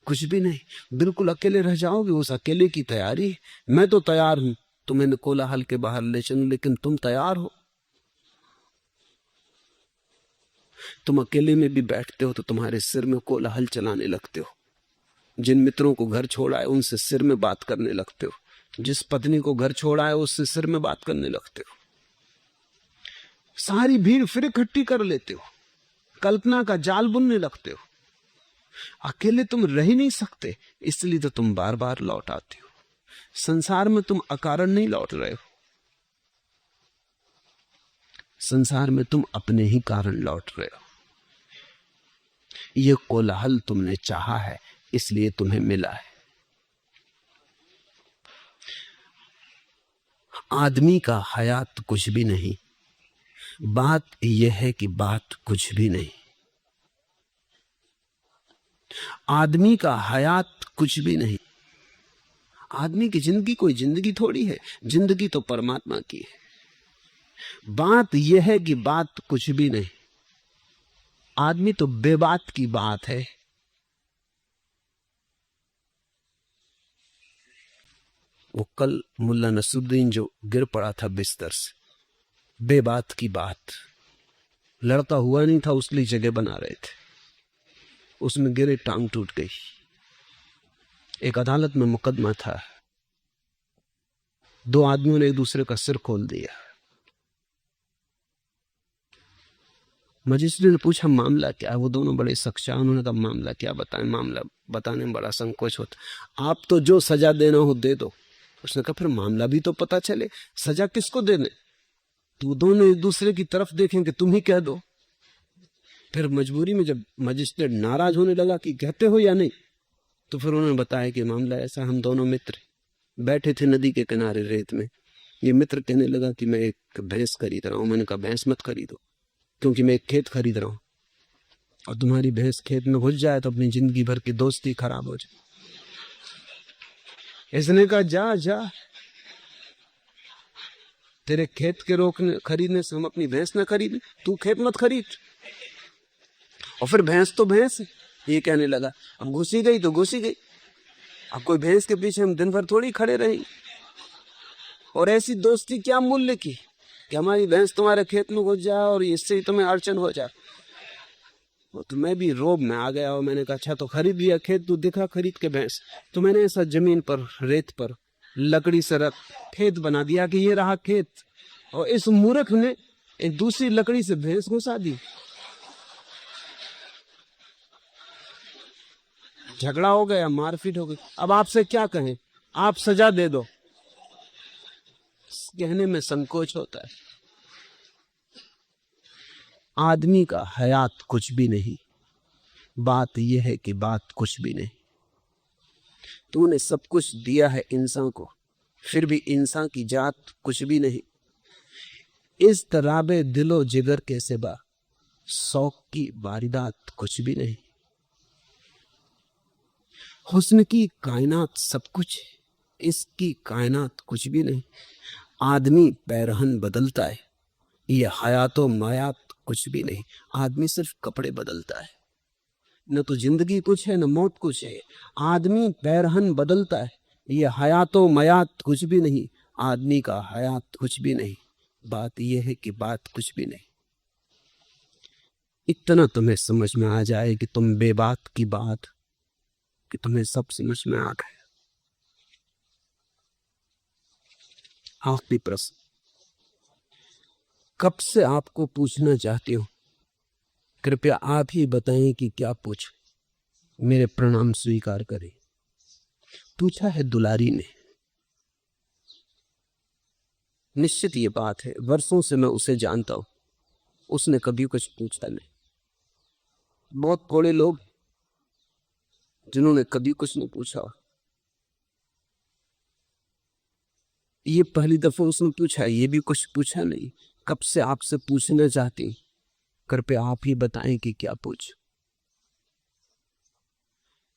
कुछ भी नहीं। बिल्कुल अकेले रह जाओगे। उस अकेले की तैयारी। मैं तो तैयार हूं तुम्हें कोलाहल के बाहर ले चलूं, लेकिन तुम तैयार हो? तुम अकेले में भी बैठते हो तो तुम्हारे सिर में कोलाहल चलाने लगते हो। जिन मित्रों को घर छोड़ा है उनसे सिर में बात करने लगते हो। जिस पत्नी को घर छोड़ा है उससे सिर में बात करने लगते हो। सारी भीड़ फिर इकट्ठी कर लेते हो, कल्पना का जाल बुनने लगते हो। अकेले तुम रह ही नहीं सकते, इसलिए तो तुम बार बार लौट आते हो। संसार में तुम अकारण नहीं लौट रहे हो, संसार में तुम अपने ही कारण लौट रहे हो। यह कोलाहल तुमने चाहा है, इसलिए तुम्हें मिला है। आदमी का हयात कुछ भी नहीं। बात यह है कि बात कुछ भी नहीं। आदमी का हयात कुछ भी नहीं। आदमी की जिंदगी कोई जिंदगी थोड़ी है, जिंदगी तो परमात्मा की है। बात यह है कि बात कुछ भी नहीं। आदमी तो बेबात की बात है। वो कल मुल्ला नसरुद्दीन जो गिर पड़ा था बिस्तर से, बेबात की बात। लड़का हुआ नहीं था, उसके लिए जगह बना रहे थे, उसमें गिरे, टांग टूट गई। एक अदालत में मुकदमा था, दो आदमियों ने एक दूसरे का सिर खोल दिया। मजिस्ट्रेट ने पूछा मामला क्या है? वो दोनों बड़े सच्चा, उन्होंने कहा मामला क्या बताएं, मामला बताने में बड़ा संकोच होता। आप तो जो सजा देना हो दे दो। उसने कहा फिर मामला भी तो पता चले, सजा किसको देने? तो दोनों एक दूसरे की तरफ देखें कि तुम ही कह दो। फिर मजबूरी में जब मजिस्ट्रेट नाराज होने लगा कि कहते हो या नहीं, तो फिर उन्होंने बताया कि मामला ऐसा, हम दोनों मित्र बैठे थे नदी के किनारे रेत में। ये मित्र कहने लगा कि मैं एक भैंस खरीद रहा हूं। मैंने कहा भैंस मत खरीदो, क्योंकि मैं एक खेत खरीद रहा हूं, और तुम्हारी भैंस खेत में घुस जाए तो अपनी जिंदगी भर की दोस्ती खराब हो जाए। इसने कहा जा जा, तेरे खेत के रोकने खरीदने से हम अपनी भैंस ना खरीदें, तू खेत मत खरीद। और फिर भैंस तो भैंस है, ये कहने लगा। अब घुसी गई तो घुसी गई, अब कोई भैंस के पीछे हम दिन भर थोड़ी खड़े रहेंगे। और ऐसी दोस्ती क्या मूल्य की कि हमारी भैंस तुम्हारे खेत में घुस जाए और इससे ही तुम्हें अड़चन हो जाए। तो मैं भी रोब में आ गया और मैंने कहा अच्छा तो खरीद लिया खेत, तू दिखा खरीद के भैंस। तो मैंने ऐसा जमीन पर, रेत पर लकड़ी से रख खेत बना दिया कि ये रहा खेत, और इस मूर्ख ने एक दूसरी लकड़ी से भैंस घुसा दी। झगड़ा हो गया, मारपीट हो गई। अब आपसे क्या कहें, आप सजा दे दो, कहने में संकोच होता है। आदमी का हयात कुछ भी नहीं। बात यह है कि बात कुछ भी नहीं। तूने सब कुछ दिया है इंसान को, फिर भी इंसान की जात कुछ भी नहीं। इस तराबे दिलो जिगर के सिवा शौक की वारिदात कुछ भी नहीं। हुस्न की कायनात सब कुछ है, इसकी कायनात कुछ भी नहीं। आदमी पैरहन बदलता है, ये हयातो मयात कुछ भी नहीं। आदमी सिर्फ कपड़े बदलता है, न तो जिंदगी कुछ है न मौत कुछ है। आदमी पैरहन बदलता है, ये हयातो मयात कुछ भी नहीं। आदमी का हयात कुछ भी नहीं। बात यह है कि बात कुछ भी नहीं। इतना तुम्हें समझ में आ जाए कि तुम बेबात की बात कि तुम्हें सब समझ में आ गया। आखिरी प्रश्न, कब से आपको पूछना चाहती हूं, कृपया आप ही बताएं कि क्या पूछ, मेरे प्रणाम स्वीकार करें। पूछा है दुलारी ने। निश्चित ये बात है, वर्षों से मैं उसे जानता हूं, उसने कभी कुछ पूछा नहीं। बहुत थोड़े लोग जिन्होंने कभी कुछ नहीं पूछा। ये पहली दफा उसने पूछा, ये भी कुछ पूछा नहीं। कब से आपसे पूछना चाहती, कृपया आप ही बताएं कि क्या पूछ।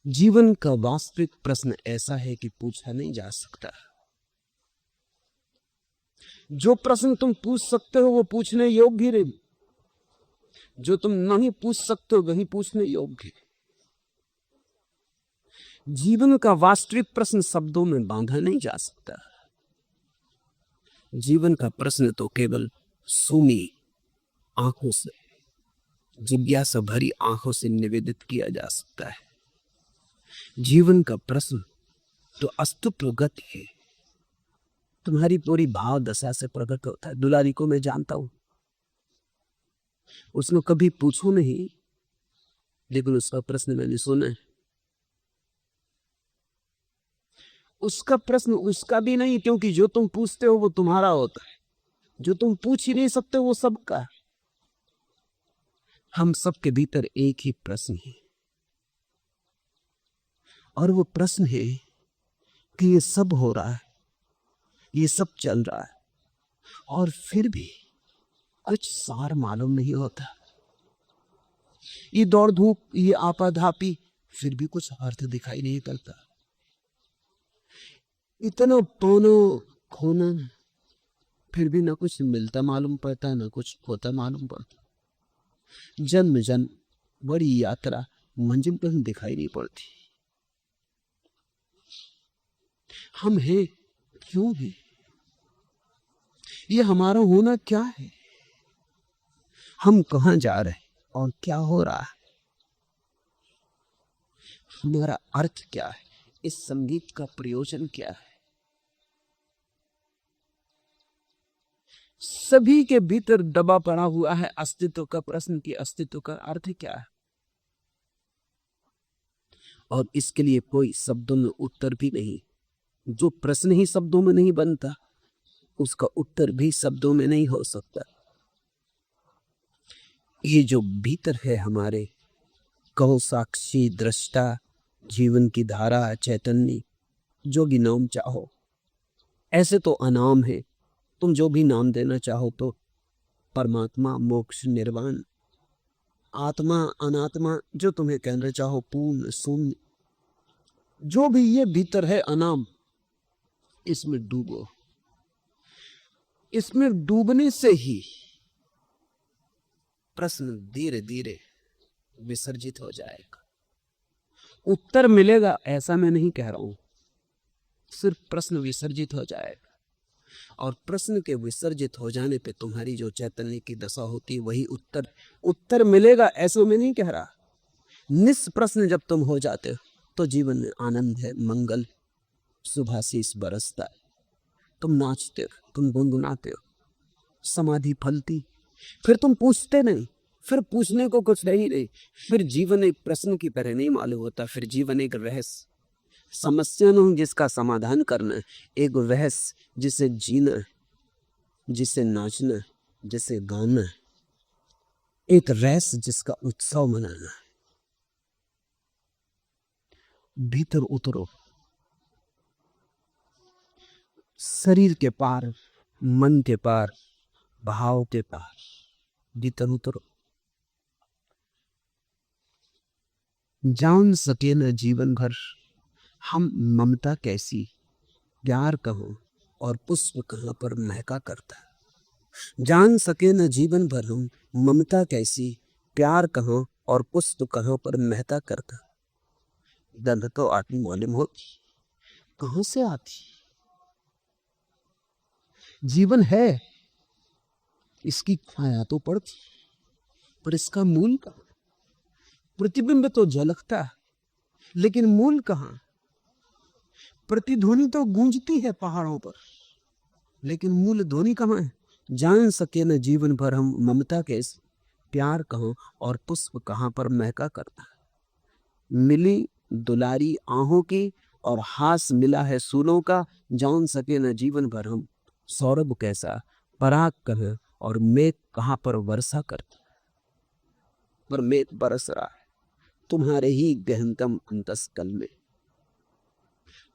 जीवन का वास्तविक प्रश्न ऐसा है कि पूछा नहीं जा सकता। जो प्रश्न तुम पूछ सकते हो वो पूछने योग्य नहीं, जो तुम नहीं पूछ सकते हो वही पूछने योग्य। जीवन का वास्तविक प्रश्न शब्दों में बांधा नहीं जा सकता। जीवन का प्रश्न तो केवल सूनी आंखों से, जिज्ञासा भरी आंखों से निवेदित किया जा सकता है। जीवन का प्रश्न तो अस्तित्वगत है, तुम्हारी पूरी भाव दशा से प्रकट होता है। दुलारी को मैं जानता हूं, उसने कभी पूछो नहीं, लेकिन उसका प्रश्न मैंने सुना है। उसका प्रश्न उसका भी नहीं, क्योंकि जो तुम पूछते हो वो तुम्हारा होता है, जो तुम पूछ ही नहीं सकते वो सबका। हम सबके भीतर एक ही प्रश्न है, और वो प्रश्न है कि ये सब हो रहा है, ये सब चल रहा है, और फिर भी कुछ सार मालूम नहीं होता। ये दौड़ धूप, ये आपाधापी, फिर भी कुछ अर्थ दिखाई नहीं पड़ता। इतना पाना खोना, फिर भी ना कुछ मिलता मालूम पड़ता, ना कुछ होता मालूम पड़ता। जन्म जन्म बड़ी यात्रा, मंजिल कहीं दिखाई नहीं पड़ती। हम हैं, क्यों हैं? ये हमारा होना क्या है? हम कहां जा रहे हैं और क्या हो रहा है? हमारा अर्थ क्या है? इस संगीत का प्रयोजन क्या है? सभी के भीतर दबा पड़ा हुआ है अस्तित्व का प्रश्न, कि अस्तित्व का अर्थ क्या है। और इसके लिए कोई शब्दों में उत्तर भी नहीं। जो प्रश्न ही शब्दों में नहीं बनता, उसका उत्तर भी शब्दों में नहीं हो सकता। ये जो भीतर है हमारे, कहो साक्षी, दृष्टा, जीवन की धारा, चैतन्य, जो भी नाम चाहो। ऐसे तो अनाम है, तुम जो भी नाम देना चाहो तो, परमात्मा, मोक्ष, निर्वाण, आत्मा, अनात्मा, जो तुम्हें कहना चाहो, पूर्ण, शून्य, जो भी ये भीतर है अनाम, इसमें डूबो। इसमें डूबने से ही प्रश्न धीरे धीरे विसर्जित हो जाएगा। उत्तर मिलेगा ऐसा मैं नहीं कह रहा हूं, सिर्फ प्रश्न विसर्जित हो जाएगा। और प्रश्न के विसर्जित हो जाने पे तुम्हारी जो चैतन्य की दशा होती है वही उत्तर मिलेगा, ऐसा मैं नहीं कह रहा। निष्प्रश्न जब तुम हो जाते हो तो जीवन में आनंद है, मंगल, सुभाशीष बरसता है, तुम नाचते हो, तुम गुनगुनाते हो, समाधि फलती। फिर तुम पूछते नहीं, फिर पूछने को कुछ नहीं, फिर जीवन एक प्रश्न की तरह नहीं मालूम होता, फिर जीवन एक रहस्य, समस्या नहीं जिसका समाधान करना है, एक रहस्य जिसे जीना, जिसे नाचना, जिसे गाना, एक रहस्य जिसका उत्सव मनाना है। भीतर उतरो, शरीर के पार, मन के पार, भाव के पार, भीतर उतरो। जान सके न जीवन भर हम ममता कैसी, प्यार कहो और पुष्प कहां पर महका करता। जान सके न जीवन भर हम ममता कैसी, प्यार कहो और पुष्प कहां पर महका करता। दर्द तो आती मालूम होती, कहां से आती? जीवन है, इसकी छाया तो पड़ती, पर इसका मूल का प्रतिबिंब तो झलकता, लेकिन मूल कहां? प्रतिध्वनि तो गूंजती है पहाड़ों पर, लेकिन मूल ध्वनि कहां है? जान सके न जीवन भर हम ममता कैसी, प्यार कहां और पुष्प कहां पर महका करता। मिली दुलारी आहों की और हास मिला है सूलों का, जान सके न जीवन भर हम सौरभ कैसा, पराग कह और मेघ कहां पर वर्षा करता। पर मेघ बरस रहा है तुम्हारे ही गहनतम अंतस्कल में,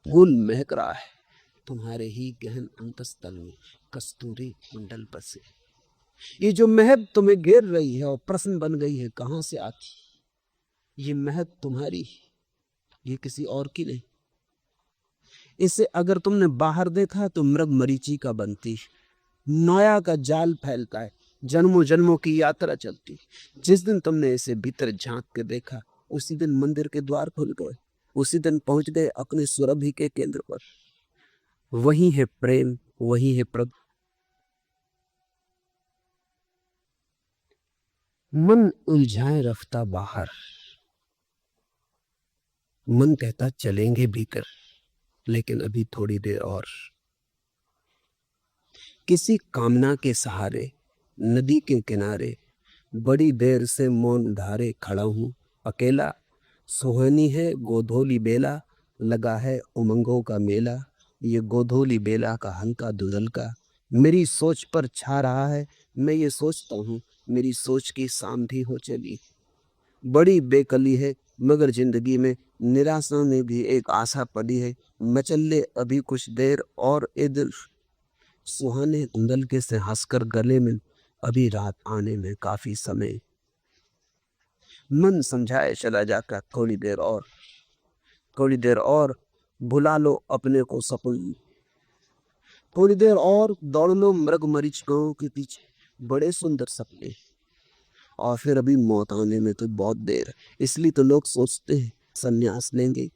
फूल महक रहा है तुम्हारे ही गहन अंतस्तल में, कस्तूरी मंडल बसे। ये जो महक तुम्हें घेर रही है और प्रश्न बन गई है कहां से आती, ये महक तुम्हारी, ये किसी और की नहीं। इसे अगर तुमने बाहर देखा तो मृग मरीची का बनती, नोया का जाल फैलता है, जन्मों जन्मों की यात्रा चलती। जिस दिन तुमने इसे भीतर झांक के देखा उसी दिन मंदिर के द्वार खुल गए, उसी दिन पहुंच गए अपने सुरभि के केंद्र पर। वही है प्रेम, वही है प्रभु। मन उलझाए रफ्ता बाहर, मन कहता चलेंगे भीतर, लेकिन अभी थोड़ी देर और। किसी कामना के सहारे नदी के किनारे बड़ी देर से मौन धारे खड़ा हूं अकेला। सुहानी है गोधोली बेला, लगा है उमंगों का मेला। ये गोधोली बेला का हल्का धुंधलका मेरी सोच पर छा रहा है। मैं ये सोचता हूँ मेरी सोच की सांधी हो चली। बड़ी बेकली है मगर जिंदगी में निराशा में भी एक आशा पड़ी है। मचले अभी कुछ देर और ए दिल, सुहाने धुंधलके से हंसकर गले में, अभी रात आने में काफी समय। मन समझाए चला जाकर थोड़ी देर और, थोड़ी देर और भुला लो अपने को सपन। थोड़ी देर और दौड़ लो मृग मरीचिकाओं के पीछे, बड़े सुंदर सपने। और फिर अभी मौत आने में तो बहुत देर है। इसलिए तो लोग सोचते हैं संन्यास लेंगे,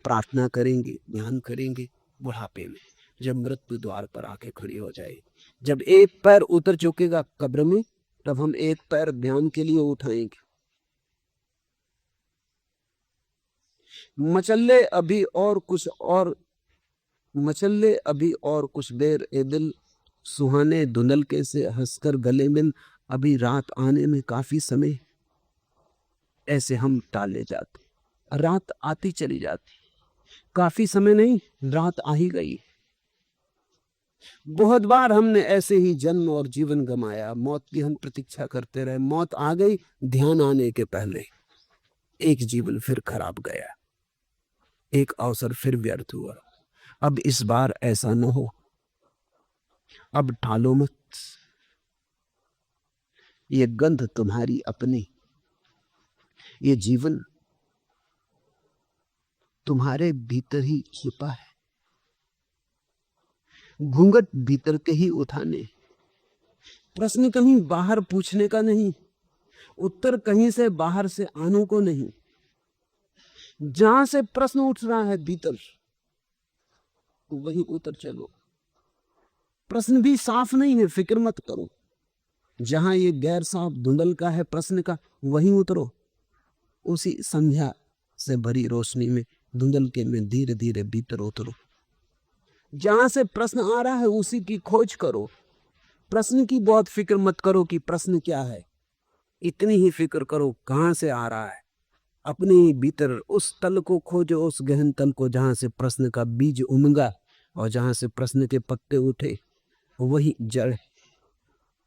प्रार्थना करेंगे, ध्यान करेंगे बुढ़ापे में, जब मृत्यु द्वार पर आके खड़ी हो जाए। जब एक पैर उतर चुकेगा कब्र में, तब हम एक पैर ध्यान के लिए उठाएंगे। मचले अभी और कुछ और, मचले अभी और कुछ देर ए दिल, सुहाने धुंधलके से हंसकर गले मिल, अभी रात आने में काफी समय। ऐसे हम टाले जाते, रात आती चली जाती, काफी समय नहीं, रात आ ही गई। बहुत बार हमने ऐसे ही जन्म और जीवन गमाया, मौत की हम प्रतीक्षा करते रहे। मौत आ गई ध्यान आने के पहले, एक जीवन फिर खराब गया, एक अवसर फिर व्यर्थ हुआ। अब इस बार ऐसा न हो, अब टालो मत। ये गंध तुम्हारी अपनी, ये जीवन तुम्हारे भीतर ही छिपा है। घूंघट भीतर के ही उठाने, प्रश्न कहीं बाहर पूछने का नहीं, उत्तर कहीं से बाहर से आने को नहीं। जहां से प्रश्न उठ रहा है भीतर, वही उतर चलो। प्रश्न भी साफ नहीं है, फिक्र मत करो। जहां ये गैर साफ धुंधल का है प्रश्न का, वहीं उतरो। उसी संध्या से भरी रोशनी में धुंधल के में धीरे धीरे भीतर उतरो। जहां से प्रश्न आ रहा है उसी की खोज करो। प्रश्न की बहुत फिक्र मत करो कि प्रश्न क्या है, इतनी ही फिक्र करो कहां से आ रहा है। अपने ही भीतर उस तल को खोजो, उस गहन तल को जहां से प्रश्न का बीज उमगा और जहां से प्रश्न के पत्ते उठे, वही जड़ है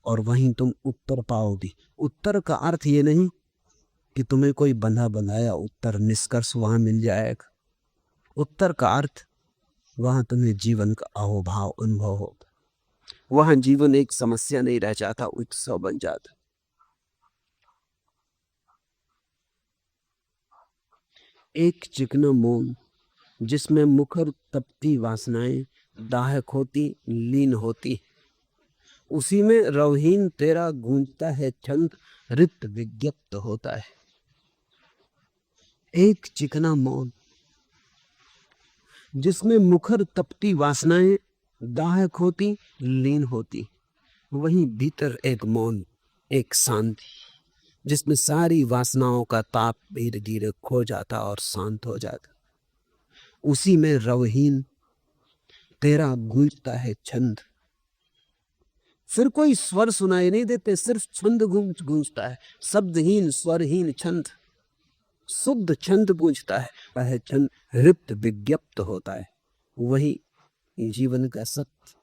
और वहीं तुम उत्तर पाओगे। उत्तर का अर्थ ये नहीं कि तुम्हें कोई बंधा बंधाया उत्तर निष्कर्ष वहां मिल जाएगा। उत्तर का अर्थ वहां तुम्हें जीवन का अहोभाव अनुभव होगा। वहां जीवन एक समस्या नहीं रह जाता, उत्सव बन जाता। एक चिकना मोम जिसमें मुखर तपती वासनाएं दाहक होती लीन होती, उसी में रवहीन तेरा गूंजता है छंद, रिक्त विज्ञप्त होता है। एक चिकना मोम जिसमें मुखर तपती वासनाएं दाहक होती लीन होती, वहीं भीतर एक मौन, एक शांति, जिसमें सारी वासनाओं का ताप धीरे धीरे खो जाता और शांत हो जाता। उसी में रवहीन तेरा गूंजता है छंद। फिर कोई स्वर सुनाई नहीं देते, सिर्फ छंद गूंजता है, शब्दहीन स्वरहीन छंद, शुद्ध छंद गूंजता है। वह छंद हृत विज्ञप्त होता है, वही जीवन का सत्य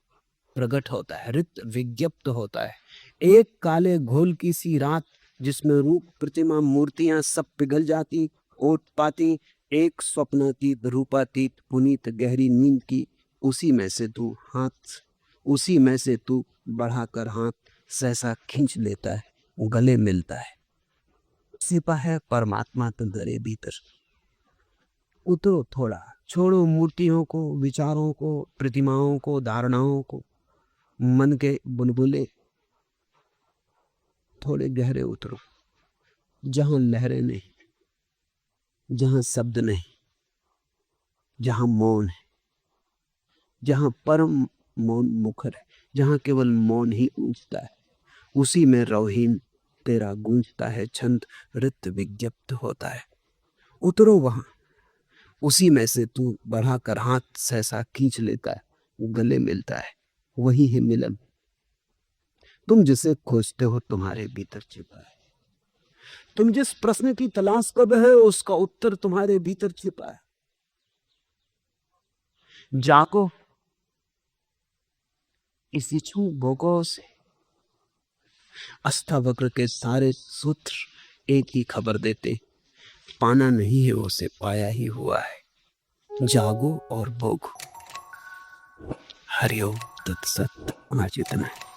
प्रकट होता है, हृत विज्ञप्त होता है। एक काले घोल की सी रात जिसमें रूप प्रतिमा मूर्तियां सब पिघल जाती, ओट पाती, एक स्वप्नातीत रूपातीत पुनीत गहरी नींद की, उसी में से तू हाथ, उसी में से तू बढ़ाकर हाथ सहसा खींच लेता है, गले मिलता है। छिपा है परमात्मा तेरे भीतर। उतरो थोड़ा, छोड़ो मूर्तियों को, विचारों को, प्रतिमाओं को, धारणाओं को, मन के बुलबुले। थोड़े गहरे उतरो, जहां लहरें नहीं, जहां शब्द नहीं, जहां मौन है, जहां परम मौन मुखर है, जहां केवल मौन ही गूंजता है, उसी में रवहीन तेरा गूंजता है छंद, हृत विज्ञप्त होता है। उतरो वहां, उसी में से तू बढ़ाकर हाथ सहसा खींच लेता है, गले मिलता है, वही है मिलन। तुम जिसे खोजते हो तुम्हारे भीतर छिपा है। तुम जिस प्रश्न की तलाश कर रहे हो उसका उत्तर तुम्हारे भीतर छिपा है। जाको, इसी छू भोगों से। अष्टावक्र के सारे सूत्र एक ही खबर देते, पाना नहीं है उसे, पाया ही हुआ है। जागो और भोगो। हरिओम तत्सत। आज इतना है।